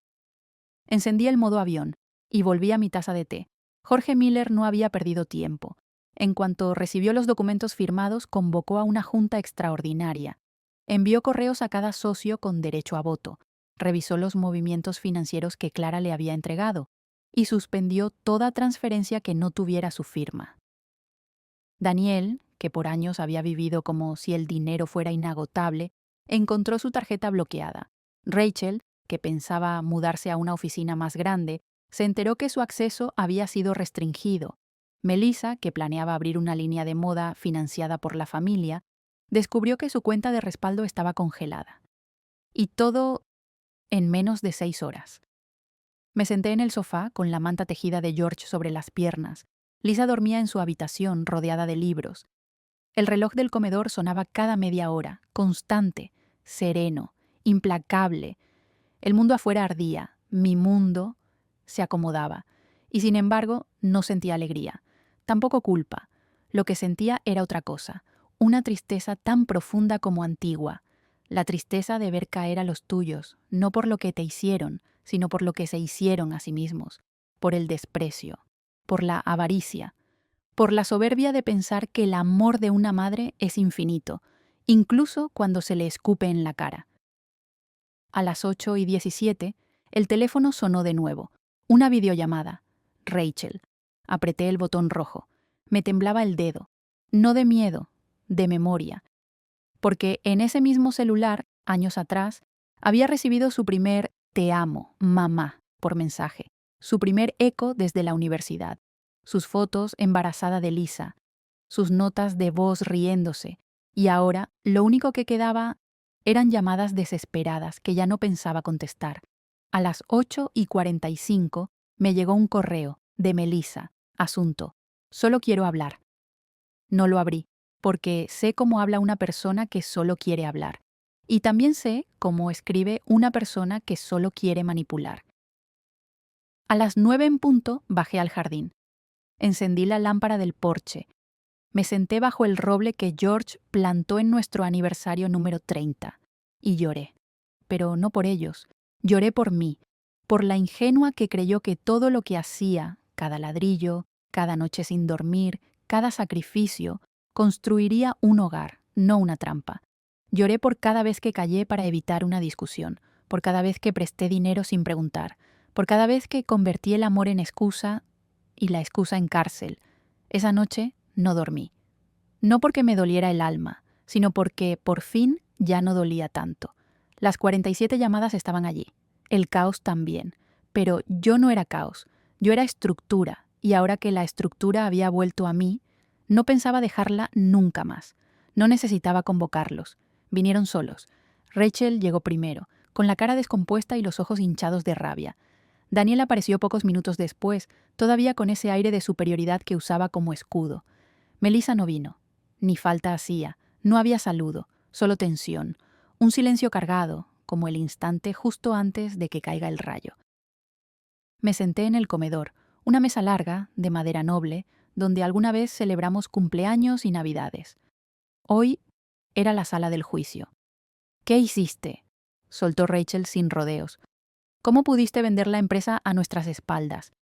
Encendí el modo avión y volví a mi taza de té. Jorge Miller no había perdido tiempo. En cuanto recibió los documentos firmados, convocó a una junta extraordinaria. Envió correos a cada socio con derecho a voto. Revisó los movimientos financieros que Clara le había entregado y suspendió toda transferencia que no tuviera su firma. Daniel, que por años había vivido como si el dinero fuera inagotable, encontró su tarjeta bloqueada. Rachel, que pensaba mudarse a una oficina más grande, se enteró que su acceso había sido restringido. Melissa, que planeaba abrir una línea de moda financiada por la familia, descubrió que su cuenta de respaldo estaba congelada. Y todo en menos de 6 horas. Me senté en el sofá con la manta tejida de George sobre las piernas. Lisa dormía en su habitación rodeada de libros. El reloj del comedor sonaba cada media hora, constante, sereno, implacable. El mundo afuera ardía, mi mundo se acomodaba, y sin embargo no sentía alegría, tampoco culpa. Lo que sentía era otra cosa, una tristeza tan profunda como antigua, la tristeza de ver caer a los tuyos, no por lo que te hicieron, sino por lo que se hicieron a sí mismos, por el desprecio, por la avaricia, por la soberbia de pensar que el amor de una madre es infinito, incluso cuando se le escupe en la cara. A las 8:17, el teléfono sonó de nuevo. Una videollamada. Rachel. Apreté el botón rojo. Me temblaba el dedo. No de miedo, de memoria. Porque en ese mismo celular, años atrás, había recibido su primer «te amo, mamá» por mensaje. Su primer eco desde la universidad. Sus fotos embarazada de Lisa. Sus notas de voz riéndose. Y ahora, lo único que quedaba eran llamadas desesperadas que ya no pensaba contestar. A las 8:45 me llegó un correo de Melissa. Asunto: solo quiero hablar. No lo abrí, porque sé cómo habla una persona que solo quiere hablar. Y también sé cómo escribe una persona que solo quiere manipular. A las 9 en punto bajé al jardín. Encendí la lámpara del porche. Me senté bajo el roble que George plantó en nuestro aniversario número 30 y lloré. Pero no por ellos. Lloré por mí, por la ingenua que creyó que todo lo que hacía, cada ladrillo, cada noche sin dormir, cada sacrificio, construiría un hogar, no una trampa. Lloré por cada vez que callé para evitar una discusión, por cada vez que presté dinero sin preguntar, por cada vez que convertí el amor en excusa y la excusa en cárcel. Esa noche no dormí. No porque me doliera el alma, sino porque, por fin, ya no dolía tanto. Las 47 llamadas estaban allí. El caos también. Pero yo no era caos. Yo era estructura. Y ahora que la estructura había vuelto a mí, no pensaba dejarla nunca más. No necesitaba convocarlos. Vinieron solos. Rachel llegó primero, con la cara descompuesta y los ojos hinchados de rabia. Daniel apareció pocos minutos después, todavía con ese aire de superioridad que usaba como escudo. Melissa no vino. Ni falta hacía. No había saludo, solo tensión. Un silencio cargado, como el instante justo antes de que caiga el rayo. Me senté en el comedor, una mesa larga, de madera noble, donde alguna vez celebramos cumpleaños y navidades. Hoy era la sala del juicio. ¿Qué hiciste?, soltó Rachel sin rodeos. ¿Cómo pudiste vender la empresa a nuestras espaldas?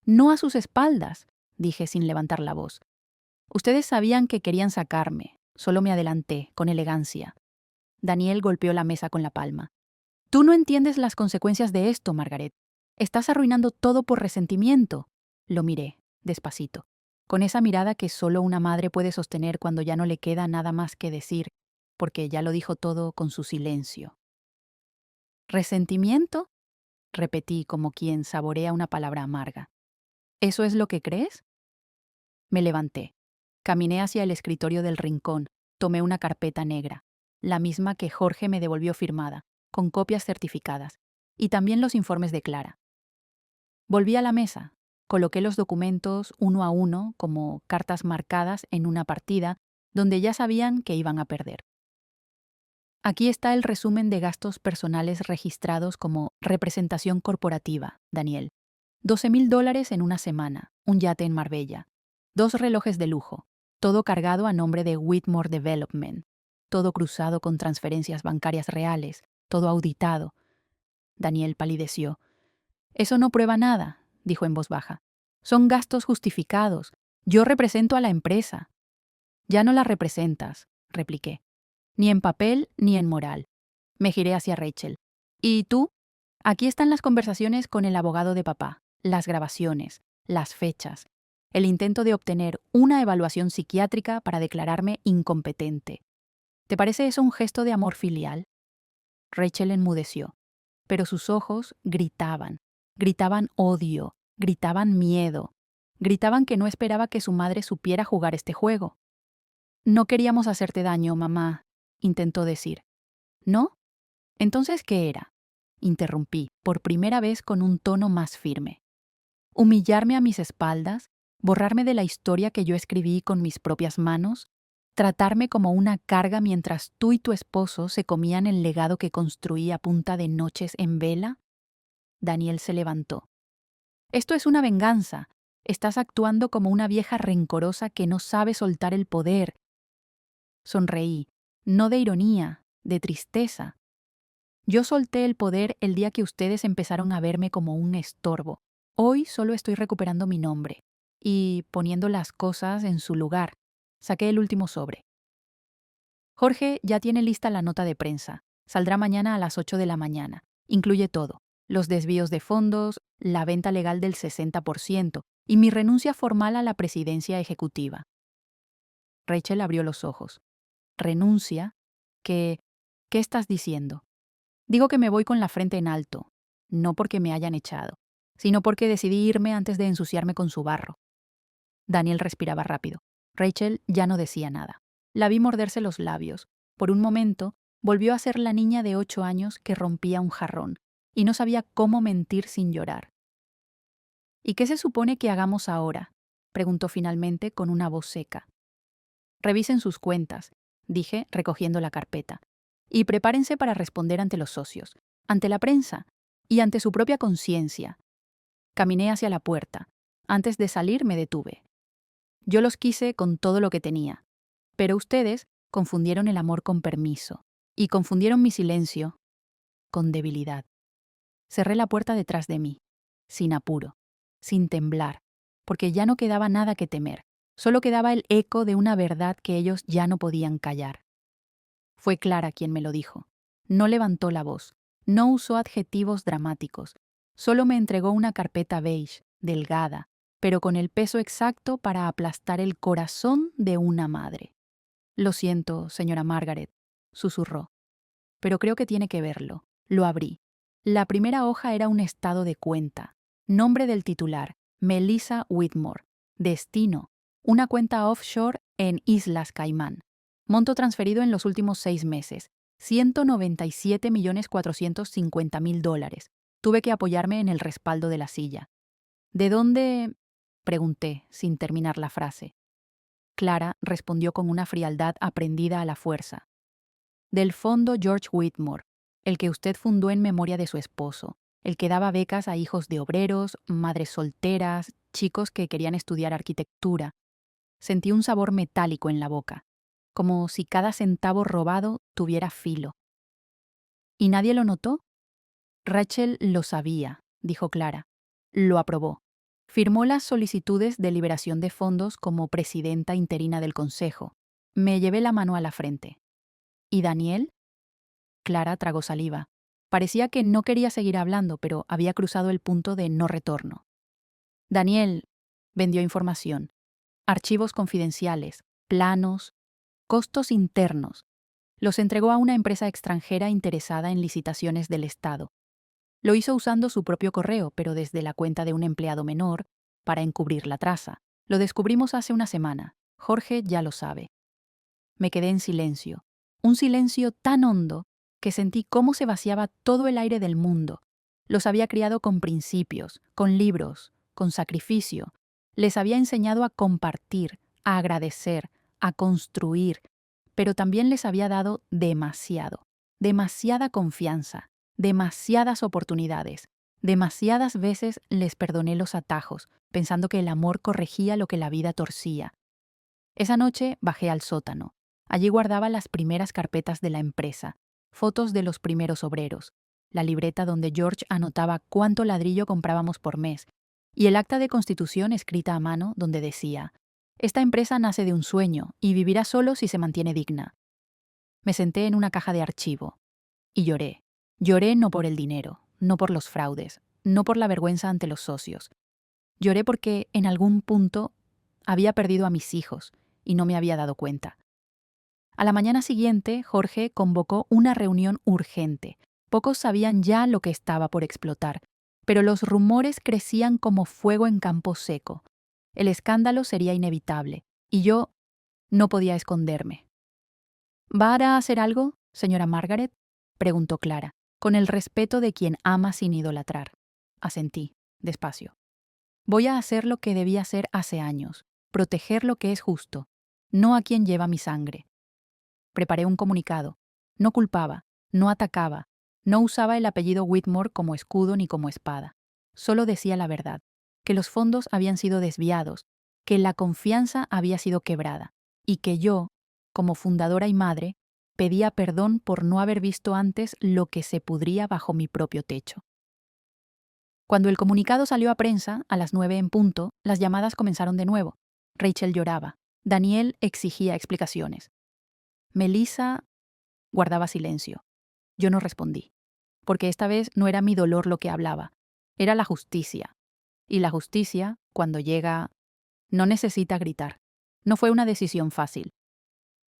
No a sus espaldas, dije sin levantar la voz. Ustedes sabían que querían sacarme. Solo me adelanté, con elegancia. Daniel golpeó la mesa con la palma. Tú no entiendes las consecuencias de esto, Margaret. Estás arruinando todo por resentimiento. Lo miré, despacito, con esa mirada que solo una madre puede sostener cuando ya no le queda nada más que decir, porque ya lo dijo todo con su silencio. ¿Resentimiento?, repetí como quien saborea una palabra amarga. ¿Eso es lo que crees? Me levanté. Caminé hacia el escritorio del rincón, tomé una carpeta negra, la misma que Jorge me devolvió firmada, con copias certificadas, y también los informes de Clara. Volví a la mesa, coloqué los documentos uno a uno como cartas marcadas en una partida donde ya sabían que iban a perder. Aquí está el resumen de gastos personales registrados como representación corporativa, Daniel. $12,000 en una semana, un yate en Marbella, 2 relojes de lujo, todo cargado a nombre de Whitmore Development, todo cruzado con transferencias bancarias reales, todo auditado. Daniel palideció. Eso no prueba nada, dijo en voz baja. Son gastos justificados. Yo represento a la empresa. Ya no la representas, repliqué. Ni en papel ni en moral. Me giré hacia Rachel. ¿Y tú? Aquí están las conversaciones con el abogado de papá, las grabaciones, las fechas, el intento de obtener una evaluación psiquiátrica para declararme incompetente. ¿Te parece eso un gesto de amor filial? Rachel enmudeció, pero sus ojos gritaban odio, gritaban miedo, gritaban que no esperaba que su madre supiera jugar este juego. No queríamos hacerte daño, mamá, intentó decir. ¿No? ¿Entonces qué era? Interrumpí, por primera vez con un tono más firme. ¿Humillarme a mis espaldas? ¿Borrarme de la historia que yo escribí con mis propias manos? ¿Tratarme como una carga mientras tú y tu esposo se comían el legado que construí a punta de noches en vela? Daniel se levantó. Esto es una venganza. Estás actuando como una vieja rencorosa que no sabe soltar el poder. Sonreí, no de ironía, de tristeza. Yo solté el poder el día que ustedes empezaron a verme como un estorbo. Hoy solo estoy recuperando mi nombre y poniendo las cosas en su lugar. Saqué el último sobre. Jorge ya tiene lista la nota de prensa. Saldrá mañana a las 8 de la mañana. Incluye todo: los desvíos de fondos, la venta legal del 60% y mi renuncia formal a la presidencia ejecutiva. Rachel abrió los ojos. ¿Renuncia? ¿Qué estás diciendo? Digo que me voy con la frente en alto, no porque me hayan echado, sino porque decidí irme antes de ensuciarme con su barro. Daniel respiraba rápido. Rachel ya no decía nada. La vi morderse los labios. Por un momento, volvió a ser la niña de 8 años que rompía un jarrón y no sabía cómo mentir sin llorar. ¿Y qué se supone que hagamos ahora?, preguntó finalmente con una voz seca. Revisen sus cuentas, dije recogiendo la carpeta, Y prepárense para responder ante los socios, ante la prensa y ante su propia conciencia. Caminé hacia la puerta. Antes de salir me detuve. Yo los quise con todo lo que tenía, pero ustedes confundieron el amor con permiso y confundieron mi silencio con debilidad. Cerré la puerta detrás de mí, sin apuro, sin temblar, porque ya no quedaba nada que temer, solo quedaba el eco de una verdad que ellos ya no podían callar. Fue Clara quien me lo dijo. No levantó la voz, no usó adjetivos dramáticos, solo me entregó una carpeta beige, delgada, pero con el peso exacto para aplastar el corazón de una madre. Lo siento, señora Margaret, susurró, pero creo que tiene que verlo. Lo abrí. La primera hoja era un estado de cuenta. Nombre del titular, Melissa Whitmore. Destino, una cuenta offshore en Islas Caimán. Monto transferido en los últimos 6 meses, $197.450.000. Tuve que apoyarme en el respaldo de la silla. ¿De dónde? Pregunté, sin terminar la frase. Clara respondió con una frialdad aprendida a la fuerza. Del fondo George Whitmore, el que usted fundó en memoria de su esposo, el que daba becas a hijos de obreros, madres solteras, chicos que querían estudiar arquitectura. Sentí un sabor metálico en la boca, como si cada centavo robado tuviera filo. ¿Y nadie lo notó? Rachel lo sabía, dijo Clara. Lo aprobó. Firmó las solicitudes de liberación de fondos como presidenta interina del consejo. Me llevé la mano a la frente. ¿Y Daniel? Clara tragó saliva. Parecía que no quería seguir hablando, pero había cruzado el punto de no retorno. Daniel vendió información, archivos confidenciales, planos, costos internos. Los entregó a una empresa extranjera interesada en licitaciones del Estado. Lo hizo usando su propio correo, pero desde la cuenta de un empleado menor, para encubrir la traza. Lo descubrimos hace una semana. Jorge ya lo sabe. Me quedé en silencio. Un silencio tan hondo que sentí cómo se vaciaba todo el aire del mundo. Los había criado con principios, con libros, con sacrificio. Les había enseñado a compartir, a agradecer, a construir, pero también les había dado demasiado, demasiada confianza, demasiadas oportunidades. Demasiadas veces les perdoné los atajos, pensando que el amor corregía lo que la vida torcía. Esa noche bajé al sótano. Allí guardaba las primeras carpetas de la empresa, fotos de los primeros obreros, la libreta donde George anotaba cuánto ladrillo comprábamos por mes, y el acta de constitución escrita a mano donde decía: «Esta empresa nace de un sueño y vivirá solo si se mantiene digna». Me senté en una caja de archivo y lloré. Lloré no por el dinero, no por los fraudes, no por la vergüenza ante los socios. Lloré porque en algún punto había perdido a mis hijos y no me había dado cuenta. A la mañana siguiente, Jorge convocó una reunión urgente. Pocos sabían ya lo que estaba por explotar, pero los rumores crecían como fuego en campo seco. El escándalo sería inevitable, y yo no podía esconderme. ¿Va a hacer algo, señora Margaret?, preguntó Clara, con el respeto de quien ama sin idolatrar. Asentí, despacio. Voy a hacer lo que debía hacer hace años, proteger lo que es justo, no a quien lleva mi sangre. Preparé un comunicado. No culpaba, no atacaba, no usaba el apellido Whitmore como escudo ni como espada. Solo decía la verdad, que los fondos habían sido desviados, que la confianza había sido quebrada, y que yo, como fundadora y madre, pedía perdón por no haber visto antes lo que se pudría bajo mi propio techo. Cuando el comunicado salió a prensa, a las 9 en punto, las llamadas comenzaron de nuevo. Rachel lloraba. Daniel exigía explicaciones. Melissa guardaba silencio. Yo no respondí, porque esta vez no era mi dolor lo que hablaba, era la justicia. Y la justicia, cuando llega, no necesita gritar. No fue una decisión fácil.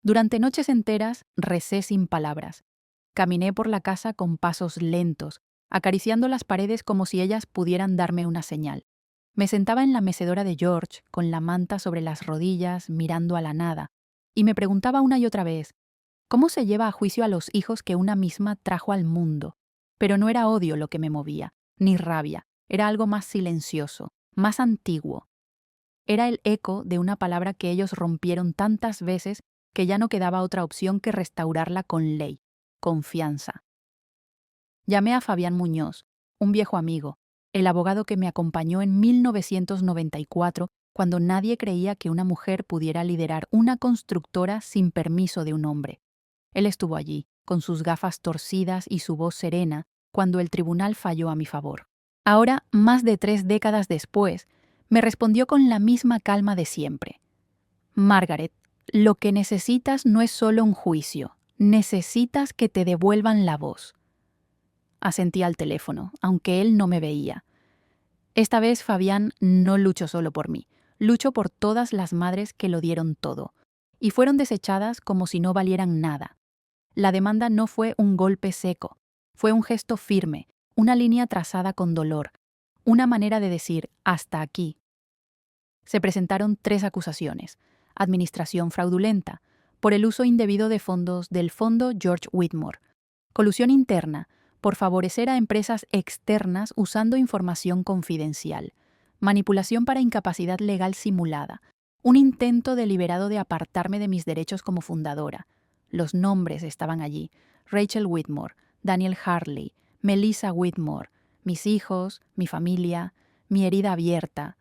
Durante noches enteras recé sin palabras. Caminé por la casa con pasos lentos, acariciando las paredes como si ellas pudieran darme una señal. Me sentaba en la mecedora de George, con la manta sobre las rodillas, mirando a la nada, y me preguntaba una y otra vez, ¿cómo se lleva a juicio a los hijos que una misma trajo al mundo? Pero no era odio lo que me movía, ni rabia, era algo más silencioso, más antiguo. Era el eco de una palabra que ellos rompieron tantas veces que ya no quedaba otra opción que restaurarla con ley, confianza. Llamé a Fabián Muñoz, un viejo amigo, el abogado que me acompañó en 1994 cuando nadie creía que una mujer pudiera liderar una constructora sin permiso de un hombre. Él estuvo allí, con sus gafas torcidas y su voz serena, cuando el tribunal falló a mi favor. Ahora, más de 3 décadas después, me respondió con la misma calma de siempre. Margaret, lo que necesitas no es solo un juicio, necesitas que te devuelvan la voz. Asentí al teléfono, aunque él no me veía. Esta vez Fabián no luchó solo por mí, luchó por todas las madres que lo dieron todo, y fueron desechadas como si no valieran nada. La demanda no fue un golpe seco, fue un gesto firme, una línea trazada con dolor, una manera de decir hasta aquí. Se presentaron 3 acusaciones: administración fraudulenta, por el uso indebido de fondos del Fondo George Whitmore; colusión interna, por favorecer a empresas externas usando información confidencial; manipulación para incapacidad legal simulada; un intento deliberado de apartarme de mis derechos como fundadora. Los nombres estaban allí: Rachel Whitmore, Daniel Harley, Melissa Whitmore, mis hijos, mi familia, mi herida abierta.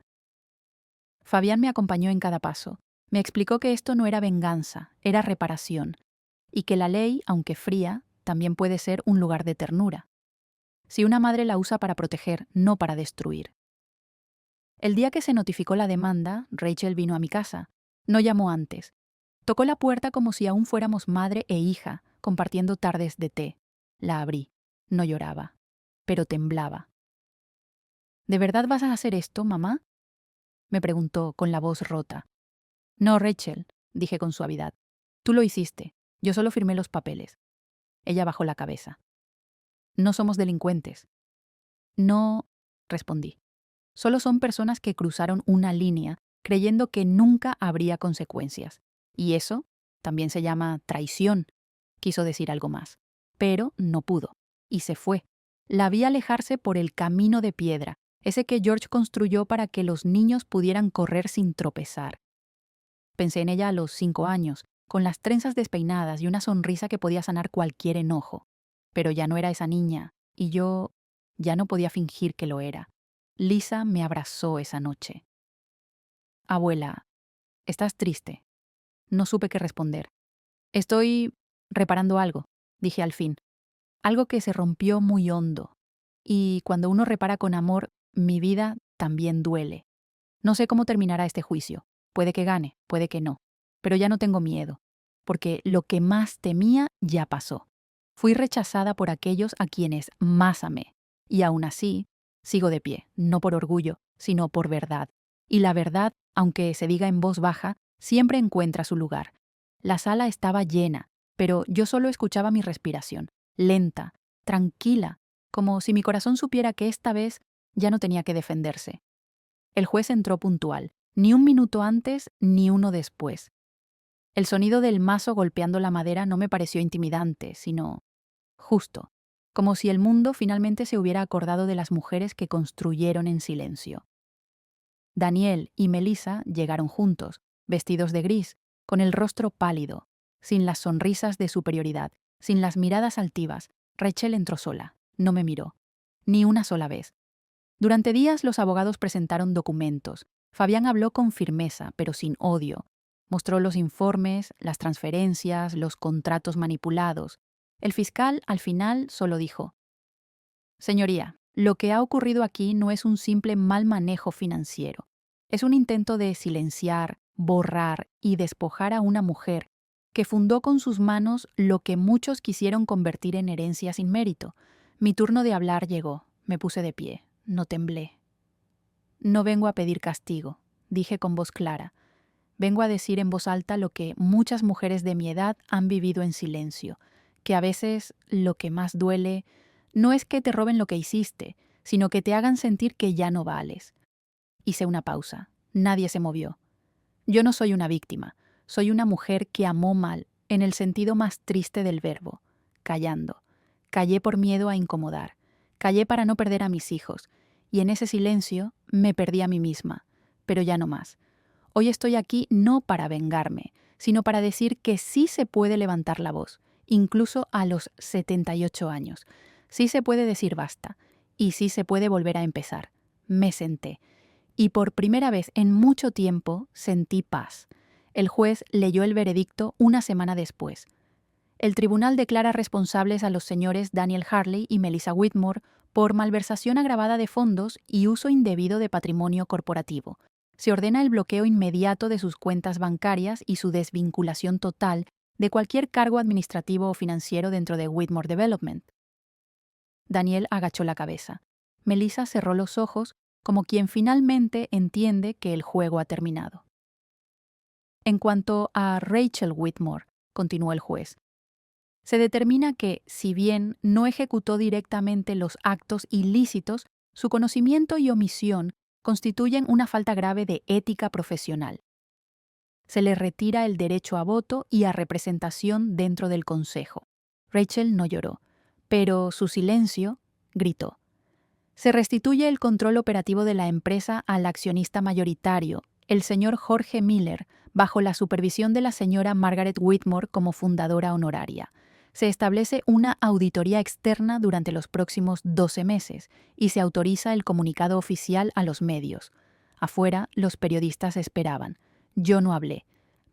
Fabián me acompañó en cada paso. Me explicó que esto no era venganza, era reparación, y que la ley, aunque fría, también puede ser un lugar de ternura. Si una madre la usa para proteger, no para destruir. El día que se notificó la demanda, Rachel vino a mi casa. No llamó antes. Tocó la puerta como si aún fuéramos madre e hija, compartiendo tardes de té. La abrí. No lloraba, pero temblaba. ¿De verdad vas a hacer esto, mamá?, me preguntó con la voz rota. No, Rachel, dije con suavidad. Tú lo hiciste. Yo solo firmé los papeles. Ella bajó la cabeza. No somos delincuentes. No, respondí. Solo son personas que cruzaron una línea creyendo que nunca habría consecuencias. Y eso también se llama traición. Quiso decir algo más, pero no pudo. Y se fue. La vi alejarse por el camino de piedra, ese que George construyó para que los niños pudieran correr sin tropezar. Pensé en ella a los 5 años, con las trenzas despeinadas y una sonrisa que podía sanar cualquier enojo. Pero ya no era esa niña, y yo ya no podía fingir que lo era. Lisa me abrazó esa noche. Abuela, ¿estás triste? No supe qué responder. Estoy reparando algo, dije al fin. Algo que se rompió muy hondo. Y cuando uno repara con amor, mi vida también duele. No sé cómo terminará este juicio. Puede que gane, puede que no. Pero ya no tengo miedo, porque lo que más temía ya pasó. Fui rechazada por aquellos a quienes más amé. Y aún así, sigo de pie, no por orgullo, sino por verdad. Y la verdad, aunque se diga en voz baja, siempre encuentra su lugar. La sala estaba llena, pero yo solo escuchaba mi respiración, lenta, tranquila, como si mi corazón supiera que esta vez ya no tenía que defenderse. El juez entró puntual, ni un minuto antes ni uno después. El sonido del mazo golpeando la madera no me pareció intimidante, sino justo, como si el mundo finalmente se hubiera acordado de las mujeres que construyeron en silencio. Daniel y Melissa llegaron juntos, vestidos de gris, con el rostro pálido, sin las sonrisas de superioridad, sin las miradas altivas. Rachel entró sola, no me miró, ni una sola vez. Durante días los abogados presentaron documentos. Fabián habló con firmeza, pero sin odio. Mostró los informes, las transferencias, los contratos manipulados. El fiscal, al final, solo dijo: Señoría, lo que ha ocurrido aquí no es un simple mal manejo financiero. Es un intento de silenciar, borrar y despojar a una mujer que fundó con sus manos lo que muchos quisieron convertir en herencia sin mérito. Mi turno de hablar llegó. Me puse de pie. No temblé. No vengo a pedir castigo, dije con voz clara. Vengo a decir en voz alta lo que muchas mujeres de mi edad han vivido en silencio, que a veces lo que más duele no es que te roben lo que hiciste, sino que te hagan sentir que ya no vales. Hice una pausa. Nadie se movió. Yo no soy una víctima. Soy una mujer que amó mal, en el sentido más triste del verbo, callando. Callé por miedo a incomodar. Callé para no perder a mis hijos. Y en ese silencio me perdí a mí misma. Pero ya no más. Hoy estoy aquí no para vengarme, sino para decir que sí se puede levantar la voz incluso a los 78 años. Sí se puede decir basta, y sí se puede volver a empezar. Me senté, y por primera vez en mucho tiempo sentí paz. El juez leyó el veredicto una semana después. El tribunal declara responsables a los señores Daniel Harley y Melissa Whitmore por malversación agravada de fondos y uso indebido de patrimonio corporativo. Se ordena el bloqueo inmediato de sus cuentas bancarias y su desvinculación total de cualquier cargo administrativo o financiero dentro de Whitmore Development. Daniel agachó la cabeza. Melissa cerró los ojos como quien finalmente entiende que el juego ha terminado. En cuanto a Rachel Whitmore, continuó el juez, se determina que, si bien no ejecutó directamente los actos ilícitos, su conocimiento y omisión constituyen una falta grave de ética profesional. Se le retira el derecho a voto y a representación dentro del consejo. Rachel no lloró, pero su silencio gritó. Se restituye el control operativo de la empresa al accionista mayoritario, el señor Jorge Miller, bajo la supervisión de la señora Margaret Whitmore como fundadora honoraria. Se establece una auditoría externa durante los próximos 12 meses y se autoriza el comunicado oficial a los medios. Afuera, los periodistas esperaban. Yo no hablé.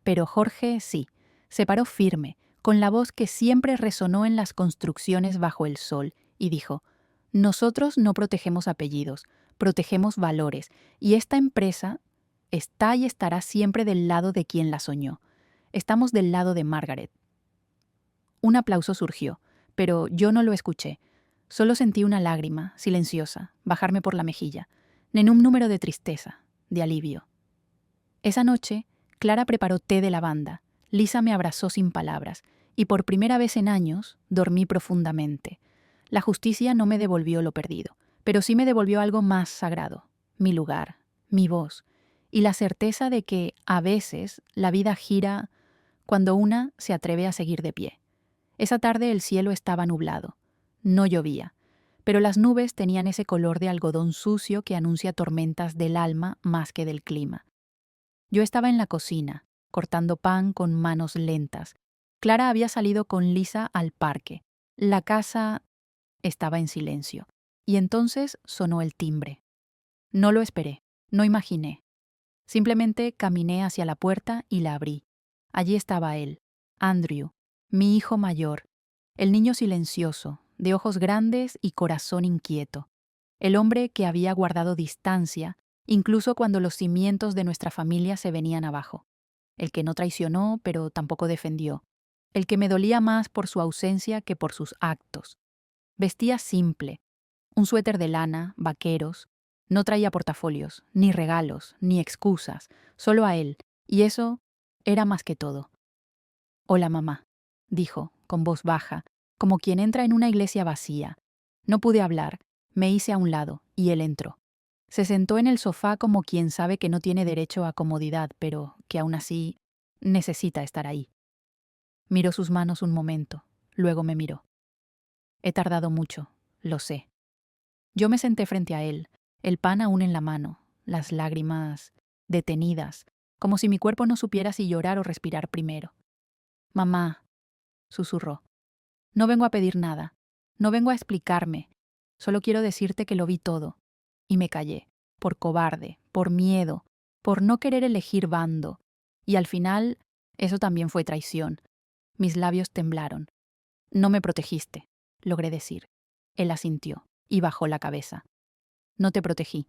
Pero Jorge sí. Se paró firme, con la voz que siempre resonó en las construcciones bajo el sol, y dijo: nosotros no protegemos apellidos, protegemos valores, y esta empresa está y estará siempre del lado de quien la soñó. Estamos del lado de Margaret. Un aplauso surgió, pero yo no lo escuché. Solo sentí una lágrima, silenciosa, bajarme por la mejilla, en un número de tristeza, de alivio. Esa noche, Clara preparó té de lavanda, Lisa me abrazó sin palabras, y por primera vez en años dormí profundamente. La justicia no me devolvió lo perdido, pero sí me devolvió algo más sagrado, mi lugar, mi voz, y la certeza de que, a veces, la vida gira cuando una se atreve a seguir de pie. Esa tarde el cielo estaba nublado. No llovía, pero las nubes tenían ese color de algodón sucio que anuncia tormentas del alma más que del clima. Yo estaba en la cocina, cortando pan con manos lentas. Clara había salido con Lisa al parque. La casa estaba en silencio. Y entonces sonó el timbre. No lo esperé, no imaginé. Simplemente caminé hacia la puerta y la abrí. Allí estaba él, Andrew, mi hijo mayor, el niño silencioso, de ojos grandes y corazón inquieto, el hombre que había guardado distancia, incluso cuando los cimientos de nuestra familia se venían abajo, el que no traicionó pero tampoco defendió, el que me dolía más por su ausencia que por sus actos. Vestía simple, un suéter de lana, vaqueros, no traía portafolios, ni regalos, ni excusas, solo a él, y eso era más que todo. «Hola, mamá», dijo, con voz baja, como quien entra en una iglesia vacía. No pude hablar, me hice a un lado, y él entró. Se sentó en el sofá como quien sabe que no tiene derecho a comodidad, pero que aún así necesita estar ahí. Miró sus manos un momento, luego me miró. He tardado mucho, lo sé. Yo me senté frente a él, el pan aún en la mano, las lágrimas detenidas, como si mi cuerpo no supiera si llorar o respirar primero. «Mamá», susurró, «no vengo a pedir nada, no vengo a explicarme, solo quiero decirte que lo vi todo». Y me callé, por cobarde, por miedo, por no querer elegir bando. Y al final, eso también fue traición. Mis labios temblaron. «No me protegiste», logré decir. Él asintió y bajó la cabeza. «No te protegí.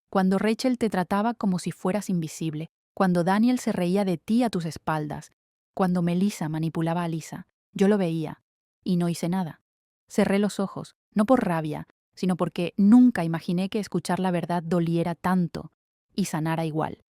Cuando Rachel te trataba como si fueras invisible, cuando Daniel se reía de ti a tus espaldas, cuando Melissa manipulaba a Lisa, yo lo veía y no hice nada. Cerré los ojos, no por rabia, sino porque nunca imaginé que escuchar la verdad doliera tanto y sanara igual».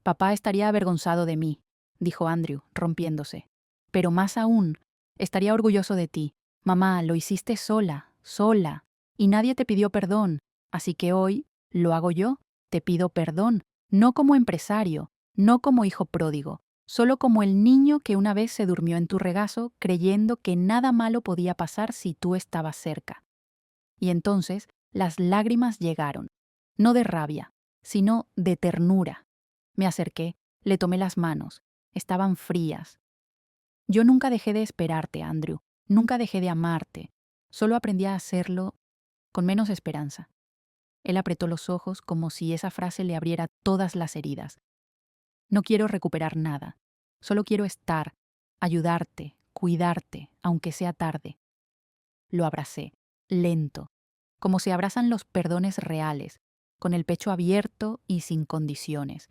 «Papá estaría avergonzado de mí», dijo Andrew, rompiéndose. «Pero más aún, estaría orgulloso de ti. Mamá, lo hiciste sola, sola, y nadie te pidió perdón. Así que hoy lo hago yo, te pido perdón, no como empresario, no como hijo pródigo, solo como el niño que una vez se durmió en tu regazo creyendo que nada malo podía pasar si tú estabas cerca». Y entonces las lágrimas llegaron, no de rabia, sino de ternura. Me acerqué, le tomé las manos, estaban frías. Yo nunca dejé de esperarte, Andrew. Nunca dejé de amarte. Solo aprendí a hacerlo con menos esperanza. Él apretó los ojos como si esa frase le abriera todas las heridas. No quiero recuperar nada. Solo quiero estar, ayudarte, cuidarte, aunque sea tarde. Lo abracé, lento, como se abrazan los perdones reales, con el pecho abierto y sin condiciones.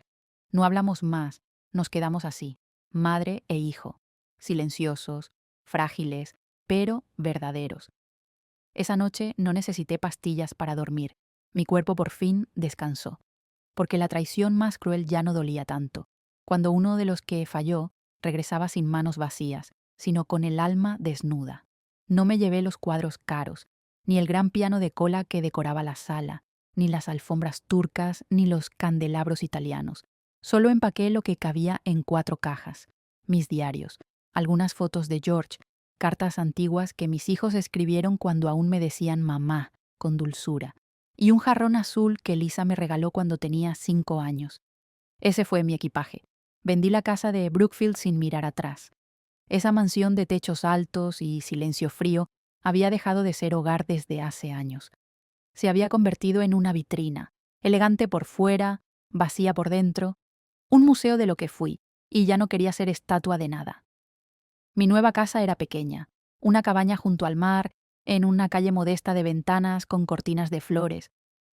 No hablamos más, nos quedamos así, madre e hijo, silenciosos, frágiles, pero verdaderos. Esa noche no necesité pastillas para dormir. Mi cuerpo por fin descansó, porque la traición más cruel ya no dolía tanto, cuando uno de los que falló regresaba sin manos vacías, sino con el alma desnuda. No me llevé los cuadros caros, ni el gran piano de cola que decoraba la sala, ni las alfombras turcas, ni los candelabros italianos. Solo empaqué lo que cabía en 4 cajas: mis diarios, algunas fotos de George, cartas antiguas que mis hijos escribieron cuando aún me decían mamá, con dulzura, y un jarrón azul que Lisa me regaló cuando tenía 5 años. Ese fue mi equipaje. Vendí la casa de Brookfield sin mirar atrás. Esa mansión de techos altos y silencio frío había dejado de ser hogar desde hace años. Se había convertido en una vitrina, elegante por fuera, vacía por dentro, un museo de lo que fui, y ya no quería ser estatua de nada. Mi nueva casa era pequeña, una cabaña junto al mar, en una calle modesta de ventanas con cortinas de flores.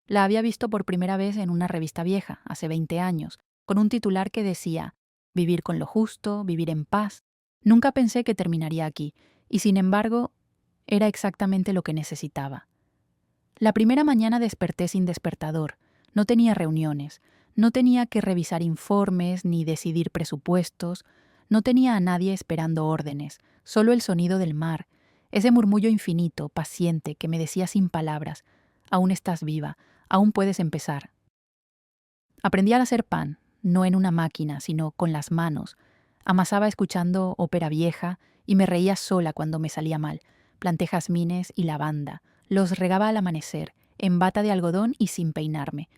La había visto por primera vez en una revista vieja, hace 20 años, con un titular que decía: vivir con lo justo, vivir en paz. Nunca pensé que terminaría aquí, y sin embargo, era exactamente lo que necesitaba. La primera mañana desperté sin despertador. No tenía reuniones, no tenía que revisar informes ni decidir presupuestos, no tenía a nadie esperando órdenes, solo el sonido del mar, ese murmullo infinito, paciente, que me decía sin palabras: aún estás viva, aún puedes empezar. Aprendí a hacer pan, no en una máquina, sino con las manos. Amasaba escuchando ópera vieja y me reía sola cuando me salía mal. Planté jazmines y lavanda. Los regaba al amanecer, en bata de algodón y sin peinarme.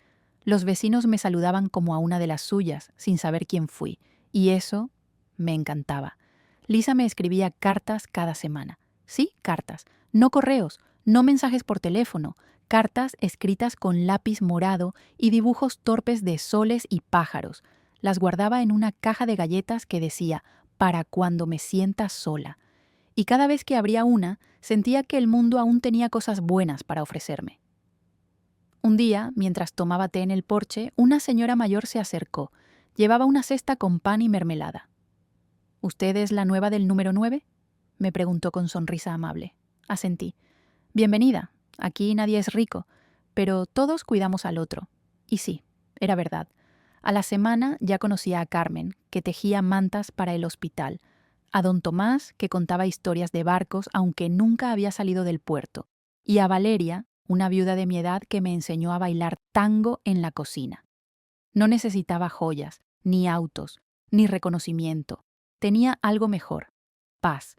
Los vecinos me saludaban como a una de las suyas, sin saber quién fui, y eso me encantaba. Lisa me escribía cartas cada semana. Sí, cartas. No correos, no mensajes por teléfono. Cartas escritas con lápiz morado y dibujos torpes de soles y pájaros. Las guardaba en una caja de galletas que decía: para cuando me sienta sola. Y cada vez que abría una, sentía que el mundo aún tenía cosas buenas para ofrecerme. Un día, mientras tomaba té en el porche, una señora mayor se acercó. Llevaba una cesta con pan y mermelada. ¿Usted es la nueva del número 9? Me preguntó con sonrisa amable. Asentí. Bienvenida. Aquí nadie es rico, pero todos cuidamos al otro. Y sí, era verdad. A la semana ya conocía a Carmen, que tejía mantas para el hospital, a don Tomás, que contaba historias de barcos aunque nunca había salido del puerto, y a Valeria, una viuda de mi edad que me enseñó a bailar tango en la cocina. No necesitaba joyas, ni autos, ni reconocimiento. Tenía algo mejor: paz.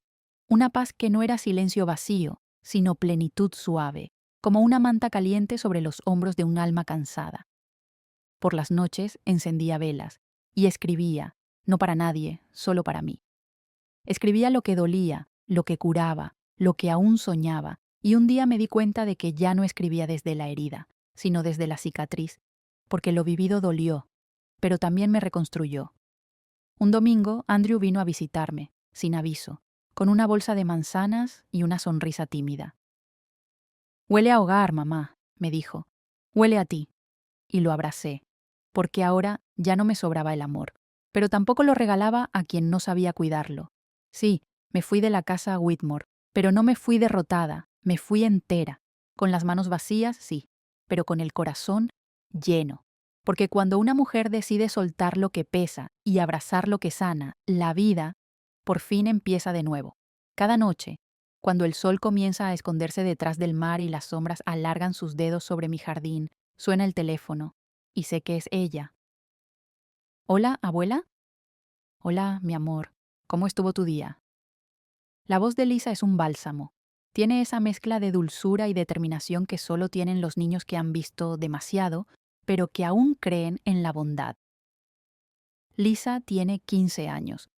Una paz que no era silencio vacío, sino plenitud suave, como una manta caliente sobre los hombros de un alma cansada. Por las noches encendía velas y escribía, no para nadie, solo para mí. Escribía lo que dolía, lo que curaba, lo que aún soñaba, y un día me di cuenta de que ya no escribía desde la herida, sino desde la cicatriz, porque lo vivido dolió, pero también me reconstruyó. Un domingo, Andrew vino a visitarme, sin aviso, con una bolsa de manzanas y una sonrisa tímida. «Huele a hogar, mamá», me dijo. «Huele a ti». Y lo abracé, porque ahora ya no me sobraba el amor, pero tampoco lo regalaba a quien no sabía cuidarlo. Sí, me fui de la casa a Whitmore, pero no me fui derrotada, me fui entera, con las manos vacías, sí, pero con el corazón lleno. Porque cuando una mujer decide soltar lo que pesa y abrazar lo que sana, la vida por fin empieza de nuevo. Cada noche, cuando el sol comienza a esconderse detrás del mar y las sombras alargan sus dedos sobre mi jardín, suena el teléfono, y sé que es ella. «Hola, abuela». «Hola, mi amor. ¿Cómo estuvo tu día?» La voz de Lisa es un bálsamo. Tiene esa mezcla de dulzura y determinación que solo tienen los niños que han visto demasiado, pero que aún creen en la bondad. Lisa tiene 15 años.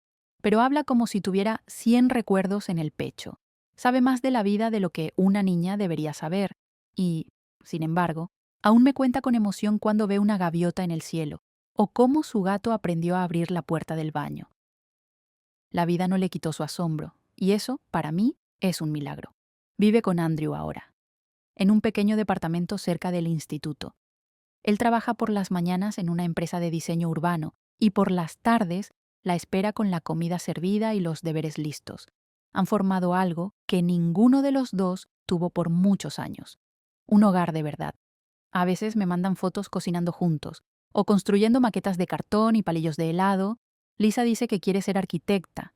pero habla como si tuviera 100 recuerdos en el pecho. Sabe más de la vida de lo que una niña debería saber. Y, sin embargo, aún me cuenta con emoción cuando ve una gaviota en el cielo, o cómo su gato aprendió a abrir la puerta del baño. La vida no le quitó su asombro, y eso, para mí, es un milagro. Vive con Andrew ahora, en un pequeño departamento cerca del instituto. Él trabaja por las mañanas en una empresa de diseño urbano y por las tardes la espera con la comida servida y los deberes listos. Han formado algo que ninguno de los dos tuvo por muchos años. Un hogar de verdad. A veces me mandan fotos cocinando juntos o construyendo maquetas de cartón y palillos de helado. Lisa dice que quiere ser arquitecta.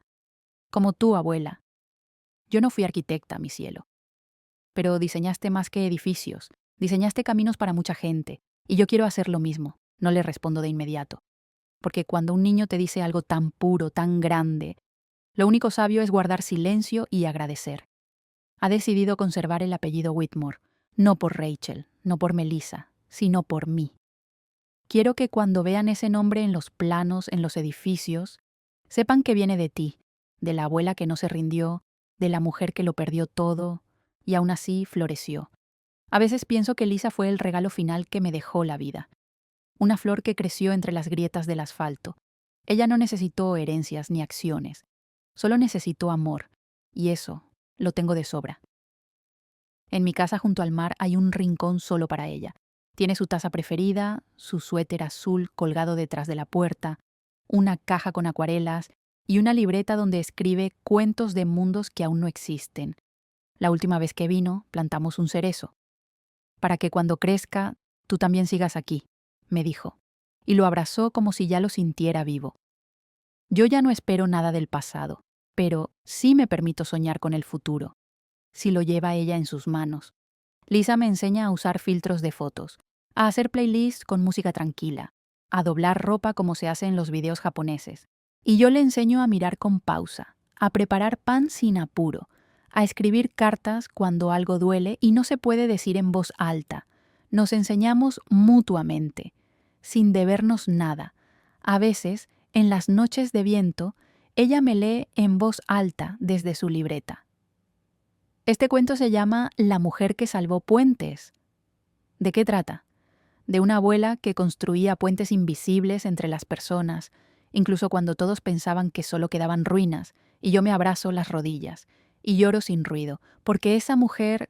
Como tú, abuela. Yo no fui arquitecta, mi cielo. Pero diseñaste más que edificios. Diseñaste caminos para mucha gente. Y yo quiero hacer lo mismo. No le respondo de inmediato. Porque cuando un niño te dice algo tan puro, tan grande, lo único sabio es guardar silencio y agradecer. Ha decidido conservar el apellido Whitmore, no por Rachel, no por Melissa, sino por mí. Quiero que cuando vean ese nombre en los planos, en los edificios, sepan que viene de ti, de la abuela que no se rindió, de la mujer que lo perdió todo y aún así floreció. A veces pienso que Lisa fue el regalo final que me dejó la vida. Una flor que creció entre las grietas del asfalto. Ella no necesitó herencias ni acciones, solo necesitó amor, y eso lo tengo de sobra. En mi casa junto al mar hay un rincón solo para ella. Tiene su taza preferida, su suéter azul colgado detrás de la puerta, una caja con acuarelas y una libreta donde escribe cuentos de mundos que aún no existen. La última vez que vino, plantamos un cerezo. Para que cuando crezca, tú también sigas aquí, me dijo, y lo abrazó como si ya lo sintiera vivo. Yo ya no espero nada del pasado, pero sí me permito soñar con el futuro, si lo lleva ella en sus manos. Lisa me enseña a usar filtros de fotos, a hacer playlists con música tranquila, a doblar ropa como se hace en los videos japoneses. Y yo le enseño a mirar con pausa, a preparar pan sin apuro, a escribir cartas cuando algo duele y no se puede decir en voz alta. Nos enseñamos mutuamente, sin debernos nada. A veces, en las noches de viento, ella me lee en voz alta desde su libreta. Este cuento se llama La mujer que salvó puentes. ¿De qué trata? De una abuela que construía puentes invisibles entre las personas, incluso cuando todos pensaban que solo quedaban ruinas, y yo me abrazo las rodillas y lloro sin ruido, porque esa mujer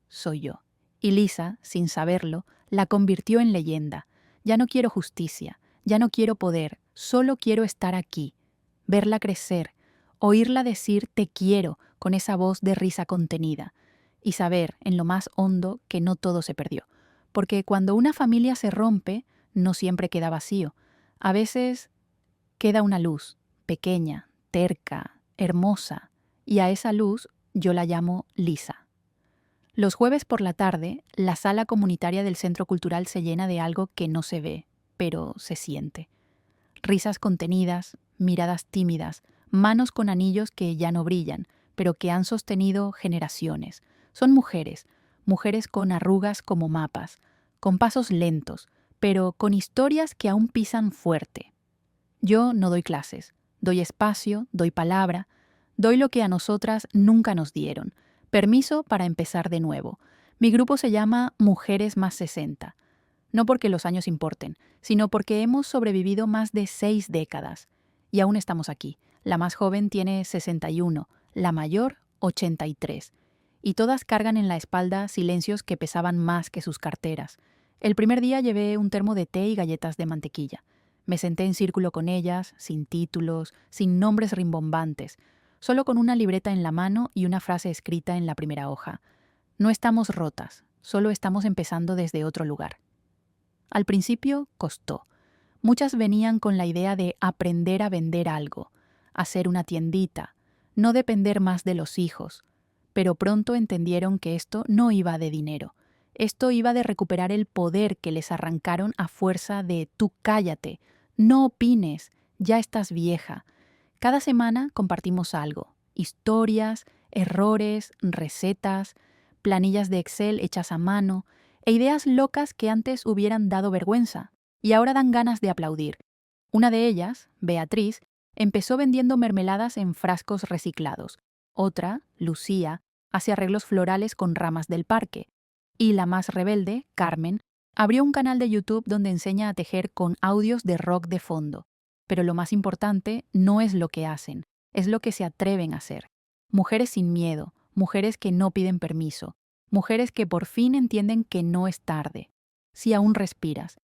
soy yo. Y Lisa, sin saberlo, la convirtió en leyenda. Ya no quiero justicia, ya no quiero poder, solo quiero estar aquí, verla crecer, oírla decir te quiero con esa voz de risa contenida, y saber en lo más hondo que no todo se perdió. Porque cuando una familia se rompe, no siempre queda vacío. A veces queda una luz, pequeña, terca, hermosa, y a esa luz yo la llamo Lisa. Los jueves por la tarde, la sala comunitaria del Centro Cultural se llena de algo que no se ve, pero se siente. Risas contenidas, miradas tímidas, manos con anillos que ya no brillan, pero que han sostenido generaciones. Son mujeres, mujeres con arrugas como mapas, con pasos lentos, pero con historias que aún pisan fuerte. Yo no doy clases, doy espacio, doy palabra, doy lo que a nosotras nunca nos dieron, permiso para empezar de nuevo. Mi grupo se llama Mujeres más 60. No porque los años importen, sino porque hemos sobrevivido más de 6 décadas. Y aún estamos aquí. La más joven tiene 61, la mayor 83. Y todas cargan en la espalda silencios que pesaban más que sus carteras. El primer día llevé un termo de té y galletas de mantequilla. Me senté en círculo con ellas, sin títulos, sin nombres rimbombantes, solo con una libreta en la mano y una frase escrita en la primera hoja. No estamos rotas, solo estamos empezando desde otro lugar. Al principio costó. Muchas venían con la idea de aprender a vender algo, hacer una tiendita, no depender más de los hijos. Pero pronto entendieron que esto no iba de dinero. Esto iba de recuperar el poder que les arrancaron a fuerza de tú cállate, no opines, ya estás vieja. Cada semana compartimos algo, historias, errores, recetas, planillas de Excel hechas a mano e ideas locas que antes hubieran dado vergüenza y ahora dan ganas de aplaudir. Una de ellas, Beatriz, Empezó vendiendo mermeladas en frascos reciclados. Otra, Lucía, hace arreglos florales con ramas del parque. Y la más rebelde, Carmen, abrió un canal de YouTube donde enseña a tejer con audios de rock de fondo. Pero lo más importante no es lo que hacen, es lo que se atreven a hacer. Mujeres sin miedo, mujeres que no piden permiso, mujeres que por fin entienden que no es tarde, si aún respiras.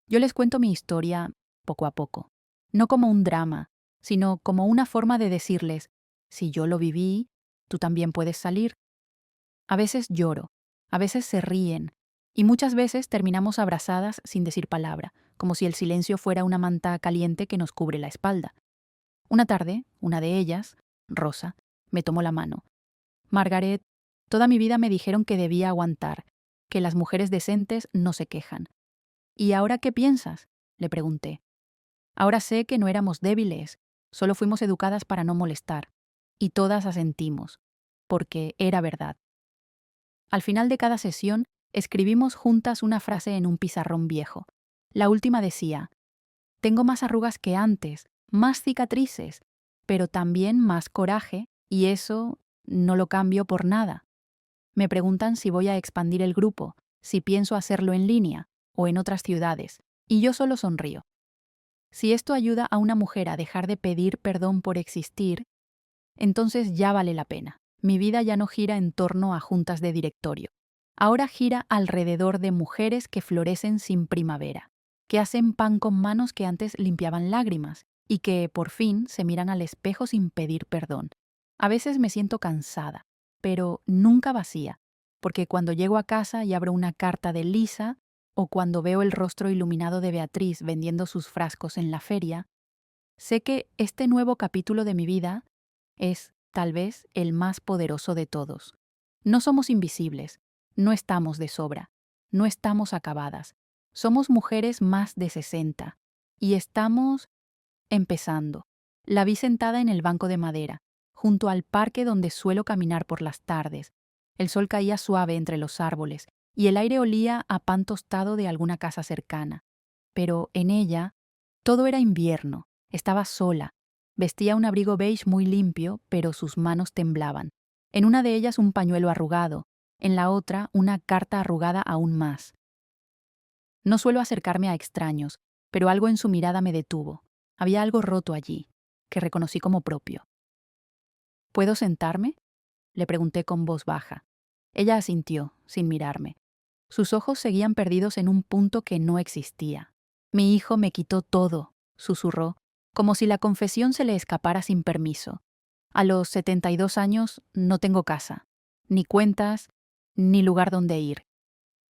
Yo les cuento mi historia poco a poco, no como un drama, sino como una forma de decirles, si yo lo viví, tú también puedes salir. A veces lloro, a veces se ríen, y muchas veces terminamos abrazadas sin decir palabra, como si el silencio fuera una manta caliente que nos cubre la espalda. Una tarde, una de ellas, Rosa, me tomó la mano. Margaret, toda mi vida me dijeron que debía aguantar, que las mujeres decentes no se quejan. ¿Y ahora qué piensas?, le pregunté. Ahora sé que no éramos débiles, solo fuimos educadas para no molestar. Y todas asentimos, porque era verdad. Al final de cada sesión, escribimos juntas una frase en un pizarrón viejo. La última decía, tengo más arrugas que antes, más cicatrices, pero también más coraje, y eso no lo cambio por nada. Me preguntan si voy a expandir el grupo, si pienso hacerlo en línea o en otras ciudades, y yo solo sonrío. Si esto ayuda a una mujer a dejar de pedir perdón por existir, entonces ya vale la pena. Mi vida ya no gira en torno a juntas de directorio. Ahora gira alrededor de mujeres que florecen sin primavera, que hacen pan con manos que antes limpiaban lágrimas y que, por fin, se miran al espejo sin pedir perdón. A veces me siento cansada, pero nunca vacía, porque cuando llego a casa y abro una carta de Lisa, o cuando veo el rostro iluminado de Beatriz vendiendo sus frascos en la feria, sé que este nuevo capítulo de mi vida es, tal vez, el más poderoso de todos. No somos invisibles, no estamos de sobra, no estamos acabadas. Somos mujeres más de 60 y estamos empezando. La vi sentada en el banco de madera, junto al parque donde suelo caminar por las tardes. El sol caía suave entre los árboles y el aire olía a pan tostado de alguna casa cercana. Pero en ella todo era invierno, estaba sola. Vestía un abrigo beige muy limpio, pero sus manos temblaban. En una de ellas un pañuelo arrugado, en la otra una carta arrugada aún más. No suelo acercarme a extraños, pero algo en su mirada me detuvo. Había algo roto allí, que reconocí como propio. ¿Puedo sentarme?, le pregunté con voz baja. Ella asintió, sin mirarme. Sus ojos seguían perdidos en un punto que no existía. Mi hijo me quitó todo, susurró, como si la confesión se le escapara sin permiso. A los 72 años no tengo casa, ni cuentas, ni lugar donde ir.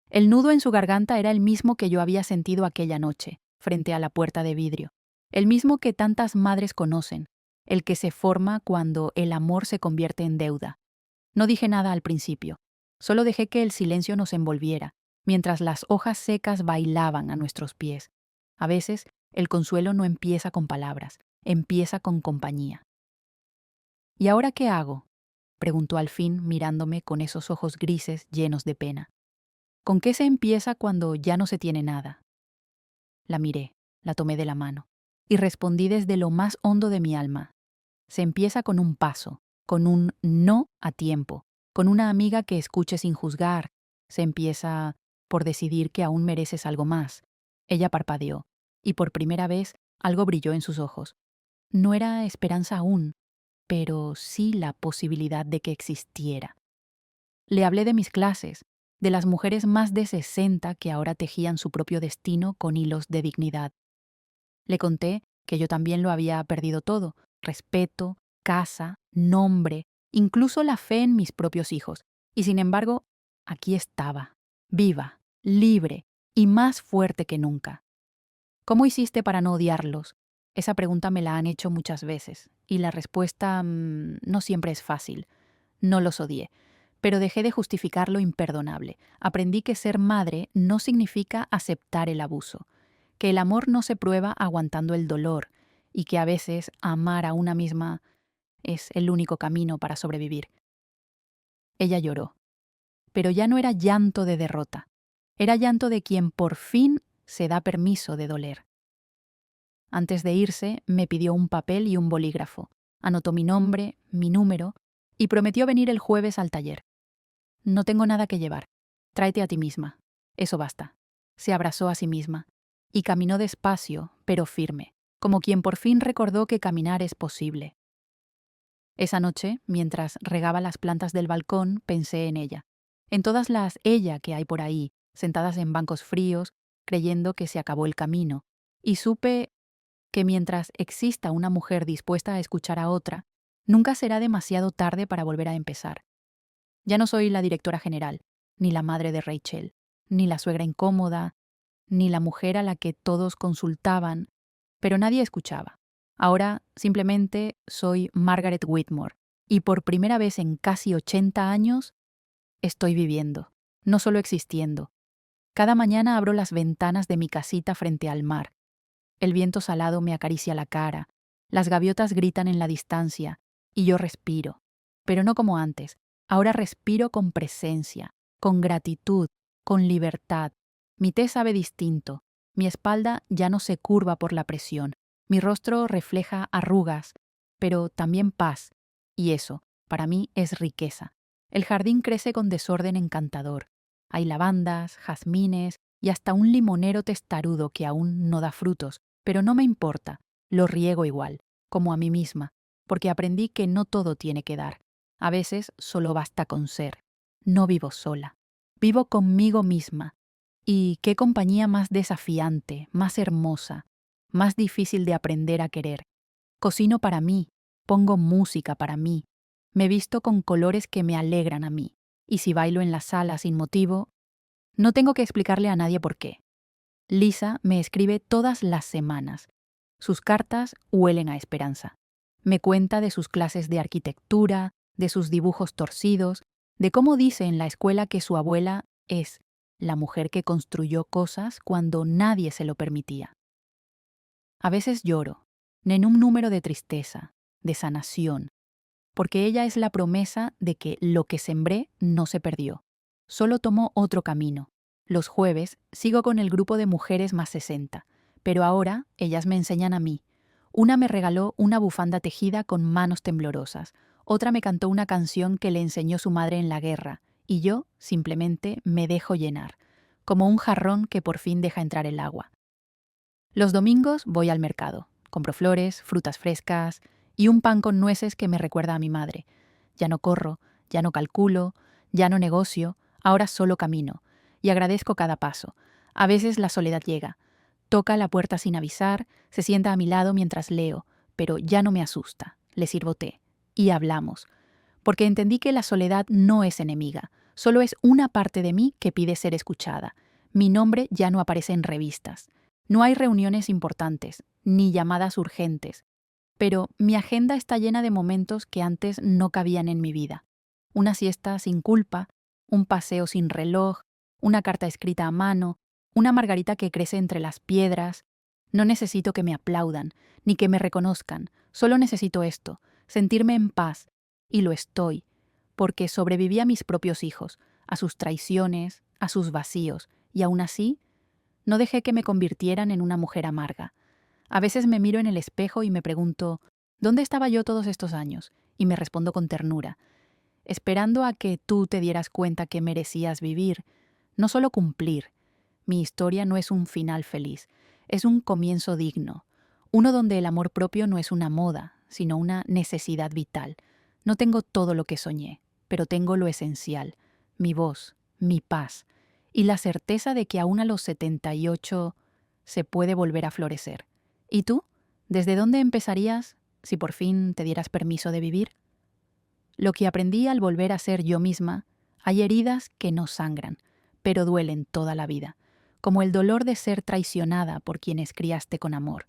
El nudo en su garganta era el mismo que yo había sentido aquella noche, frente a la puerta de vidrio. El mismo que tantas madres conocen, el que se forma cuando el amor se convierte en deuda. No dije nada al principio, solo dejé que el silencio nos envolviera, mientras las hojas secas bailaban a nuestros pies. A veces, el consuelo no empieza con palabras, empieza con compañía. ¿Y ahora qué hago?, preguntó al fin, mirándome con esos ojos grises llenos de pena. ¿Con qué se empieza cuando ya no se tiene nada? La miré, la tomé de la mano, y respondí desde lo más hondo de mi alma. Se empieza con un paso, con un no a tiempo, con una amiga que escuche sin juzgar. Se empieza por decidir que aún mereces algo más. Ella parpadeó, y por primera vez algo brilló en sus ojos. No era esperanza aún, pero sí la posibilidad de que existiera. Le hablé de mis clases, de las mujeres más de 60 que ahora tejían su propio destino con hilos de dignidad. Le conté que yo también lo había perdido todo: respeto, casa, nombre, incluso la fe en mis propios hijos. Y sin embargo, aquí estaba, viva, libre y más fuerte que nunca. ¿Cómo hiciste para no odiarlos? Esa pregunta me la han hecho muchas veces, y la respuesta no siempre es fácil. No los odié, pero dejé de justificar lo imperdonable. Aprendí que ser madre no significa aceptar el abuso, que el amor no se prueba aguantando el dolor, y que a veces amar a una misma es el único camino para sobrevivir. Ella lloró, pero ya no era llanto de derrota, era llanto de quien por fin se da permiso de doler. Antes de irse, me pidió un papel y un bolígrafo. Anotó mi nombre, mi número, y prometió venir el jueves al taller. No tengo nada que llevar. Tráete a ti misma. Eso basta. Se abrazó a sí misma y caminó despacio, pero firme, como quien por fin recordó que caminar es posible. Esa noche, mientras regaba las plantas del balcón, pensé en ella. En todas las ella que hay por ahí, sentadas en bancos fríos, creyendo que se acabó el camino. Y supe que mientras exista una mujer dispuesta a escuchar a otra, nunca será demasiado tarde para volver a empezar. Ya no soy la directora general, ni la madre de Rachel, ni la suegra incómoda, ni la mujer a la que todos consultaban, pero nadie escuchaba. Ahora simplemente soy Margaret Whitmore, y por primera vez en casi 80 años estoy viviendo, no solo existiendo. Cada mañana abro las ventanas de mi casita frente al mar. El viento salado me acaricia la cara, las gaviotas gritan en la distancia, y yo respiro. Pero no como antes. Ahora respiro con presencia, con gratitud, con libertad. Mi té sabe distinto. Mi espalda ya no se curva por la presión. Mi rostro refleja arrugas, pero también paz. Y eso, para mí, es riqueza. El jardín crece con desorden encantador. Hay lavandas, jazmines y hasta un limonero testarudo que aún no da frutos, pero no me importa. Lo riego igual, como a mí misma, porque aprendí que no todo tiene que dar. A veces solo basta con ser. No vivo sola. Vivo conmigo misma. Y qué compañía más desafiante, más hermosa, más difícil de aprender a querer. Cocino para mí, pongo música para mí, me visto con colores que me alegran a mí. Y si bailo en la sala sin motivo, no tengo que explicarle a nadie por qué. Lisa me escribe todas las semanas. Sus cartas huelen a esperanza. Me cuenta de sus clases de arquitectura, de sus dibujos torcidos, de cómo dice en la escuela que su abuela es la mujer que construyó cosas cuando nadie se lo permitía. A veces lloro, en un número de tristeza, de sanación, porque ella es la promesa de que lo que sembré no se perdió, solo tomó otro camino. Los jueves sigo con el grupo de mujeres más 60, pero ahora ellas me enseñan a mí. Una me regaló una bufanda tejida con manos temblorosas, otra me cantó una canción que le enseñó su madre en la guerra, y yo simplemente me dejo llenar, como un jarrón que por fin deja entrar el agua. Los domingos voy al mercado, compro flores, frutas frescas y un pan con nueces que me recuerda a mi madre. Ya no corro, ya no calculo, ya no negocio, ahora solo camino, y agradezco cada paso. A veces la soledad llega. Toca la puerta sin avisar, se sienta a mi lado mientras leo, pero ya no me asusta. Le sirvo té. Y hablamos. Porque entendí que la soledad no es enemiga, solo es una parte de mí que pide ser escuchada. Mi nombre ya no aparece en revistas. No hay reuniones importantes, ni llamadas urgentes. Pero mi agenda está llena de momentos que antes no cabían en mi vida. Una siesta sin culpa, un paseo sin reloj, una carta escrita a mano, una margarita que crece entre las piedras. No necesito que me aplaudan, ni que me reconozcan. Solo necesito esto, sentirme en paz. Y lo estoy, porque sobreviví a mis propios hijos, a sus traiciones, a sus vacíos, y aún así, no dejé que me convirtieran en una mujer amarga. A veces me miro en el espejo y me pregunto, ¿dónde estaba yo todos estos años? Y me respondo con ternura, esperando a que tú te dieras cuenta que merecías vivir, no solo cumplir. Mi historia no es un final feliz, es un comienzo digno, uno donde el amor propio no es una moda, sino una necesidad vital. No tengo todo lo que soñé, pero tengo lo esencial, mi voz, mi paz, y la certeza de que aún a los 78 se puede volver a florecer. ¿Y tú? ¿Desde dónde empezarías si por fin te dieras permiso de vivir? Lo que aprendí al volver a ser yo misma, hay heridas que no sangran, pero duelen toda la vida, como el dolor de ser traicionada por quienes criaste con amor,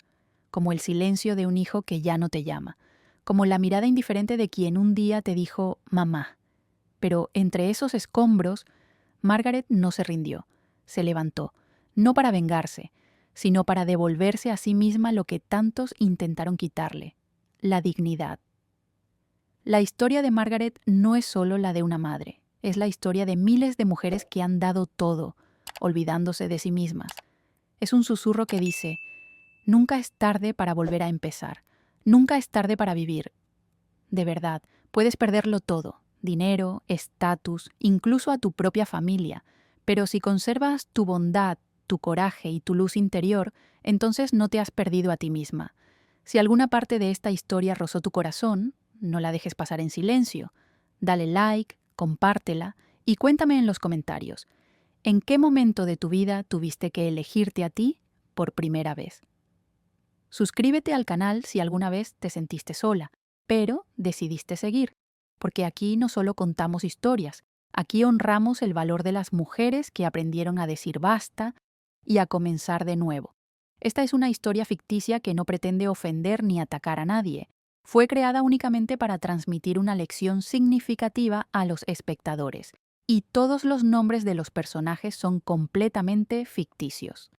como el silencio de un hijo que ya no te llama, como la mirada indiferente de quien un día te dijo mamá. Pero entre esos escombros, Margaret no se rindió, se levantó, no para vengarse, sino para devolverse a sí misma lo que tantos intentaron quitarle, la dignidad. La historia de Margaret no es solo la de una madre, es la historia de miles de mujeres que han dado todo, olvidándose de sí mismas. Es un susurro que dice, Nunca es tarde para volver a empezar. Nunca es tarde para vivir. De verdad, puedes perderlo todo, dinero, estatus, incluso a tu propia familia, pero si conservas tu bondad, tu coraje y tu luz interior, entonces no te has perdido a ti misma. Si alguna parte de esta historia rozó tu corazón, no la dejes pasar en silencio. Dale like, compártela y cuéntame en los comentarios, ¿en qué momento de tu vida tuviste que elegirte a ti por primera vez? Suscríbete al canal si alguna vez te sentiste sola, pero decidiste seguir, porque aquí no solo contamos historias, aquí honramos el valor de las mujeres que aprendieron a decir basta y a comenzar de nuevo. Esta es una historia ficticia que no pretende ofender ni atacar a nadie. Fue creada únicamente para transmitir una lección significativa a los espectadores, y todos los nombres de los personajes son completamente ficticios.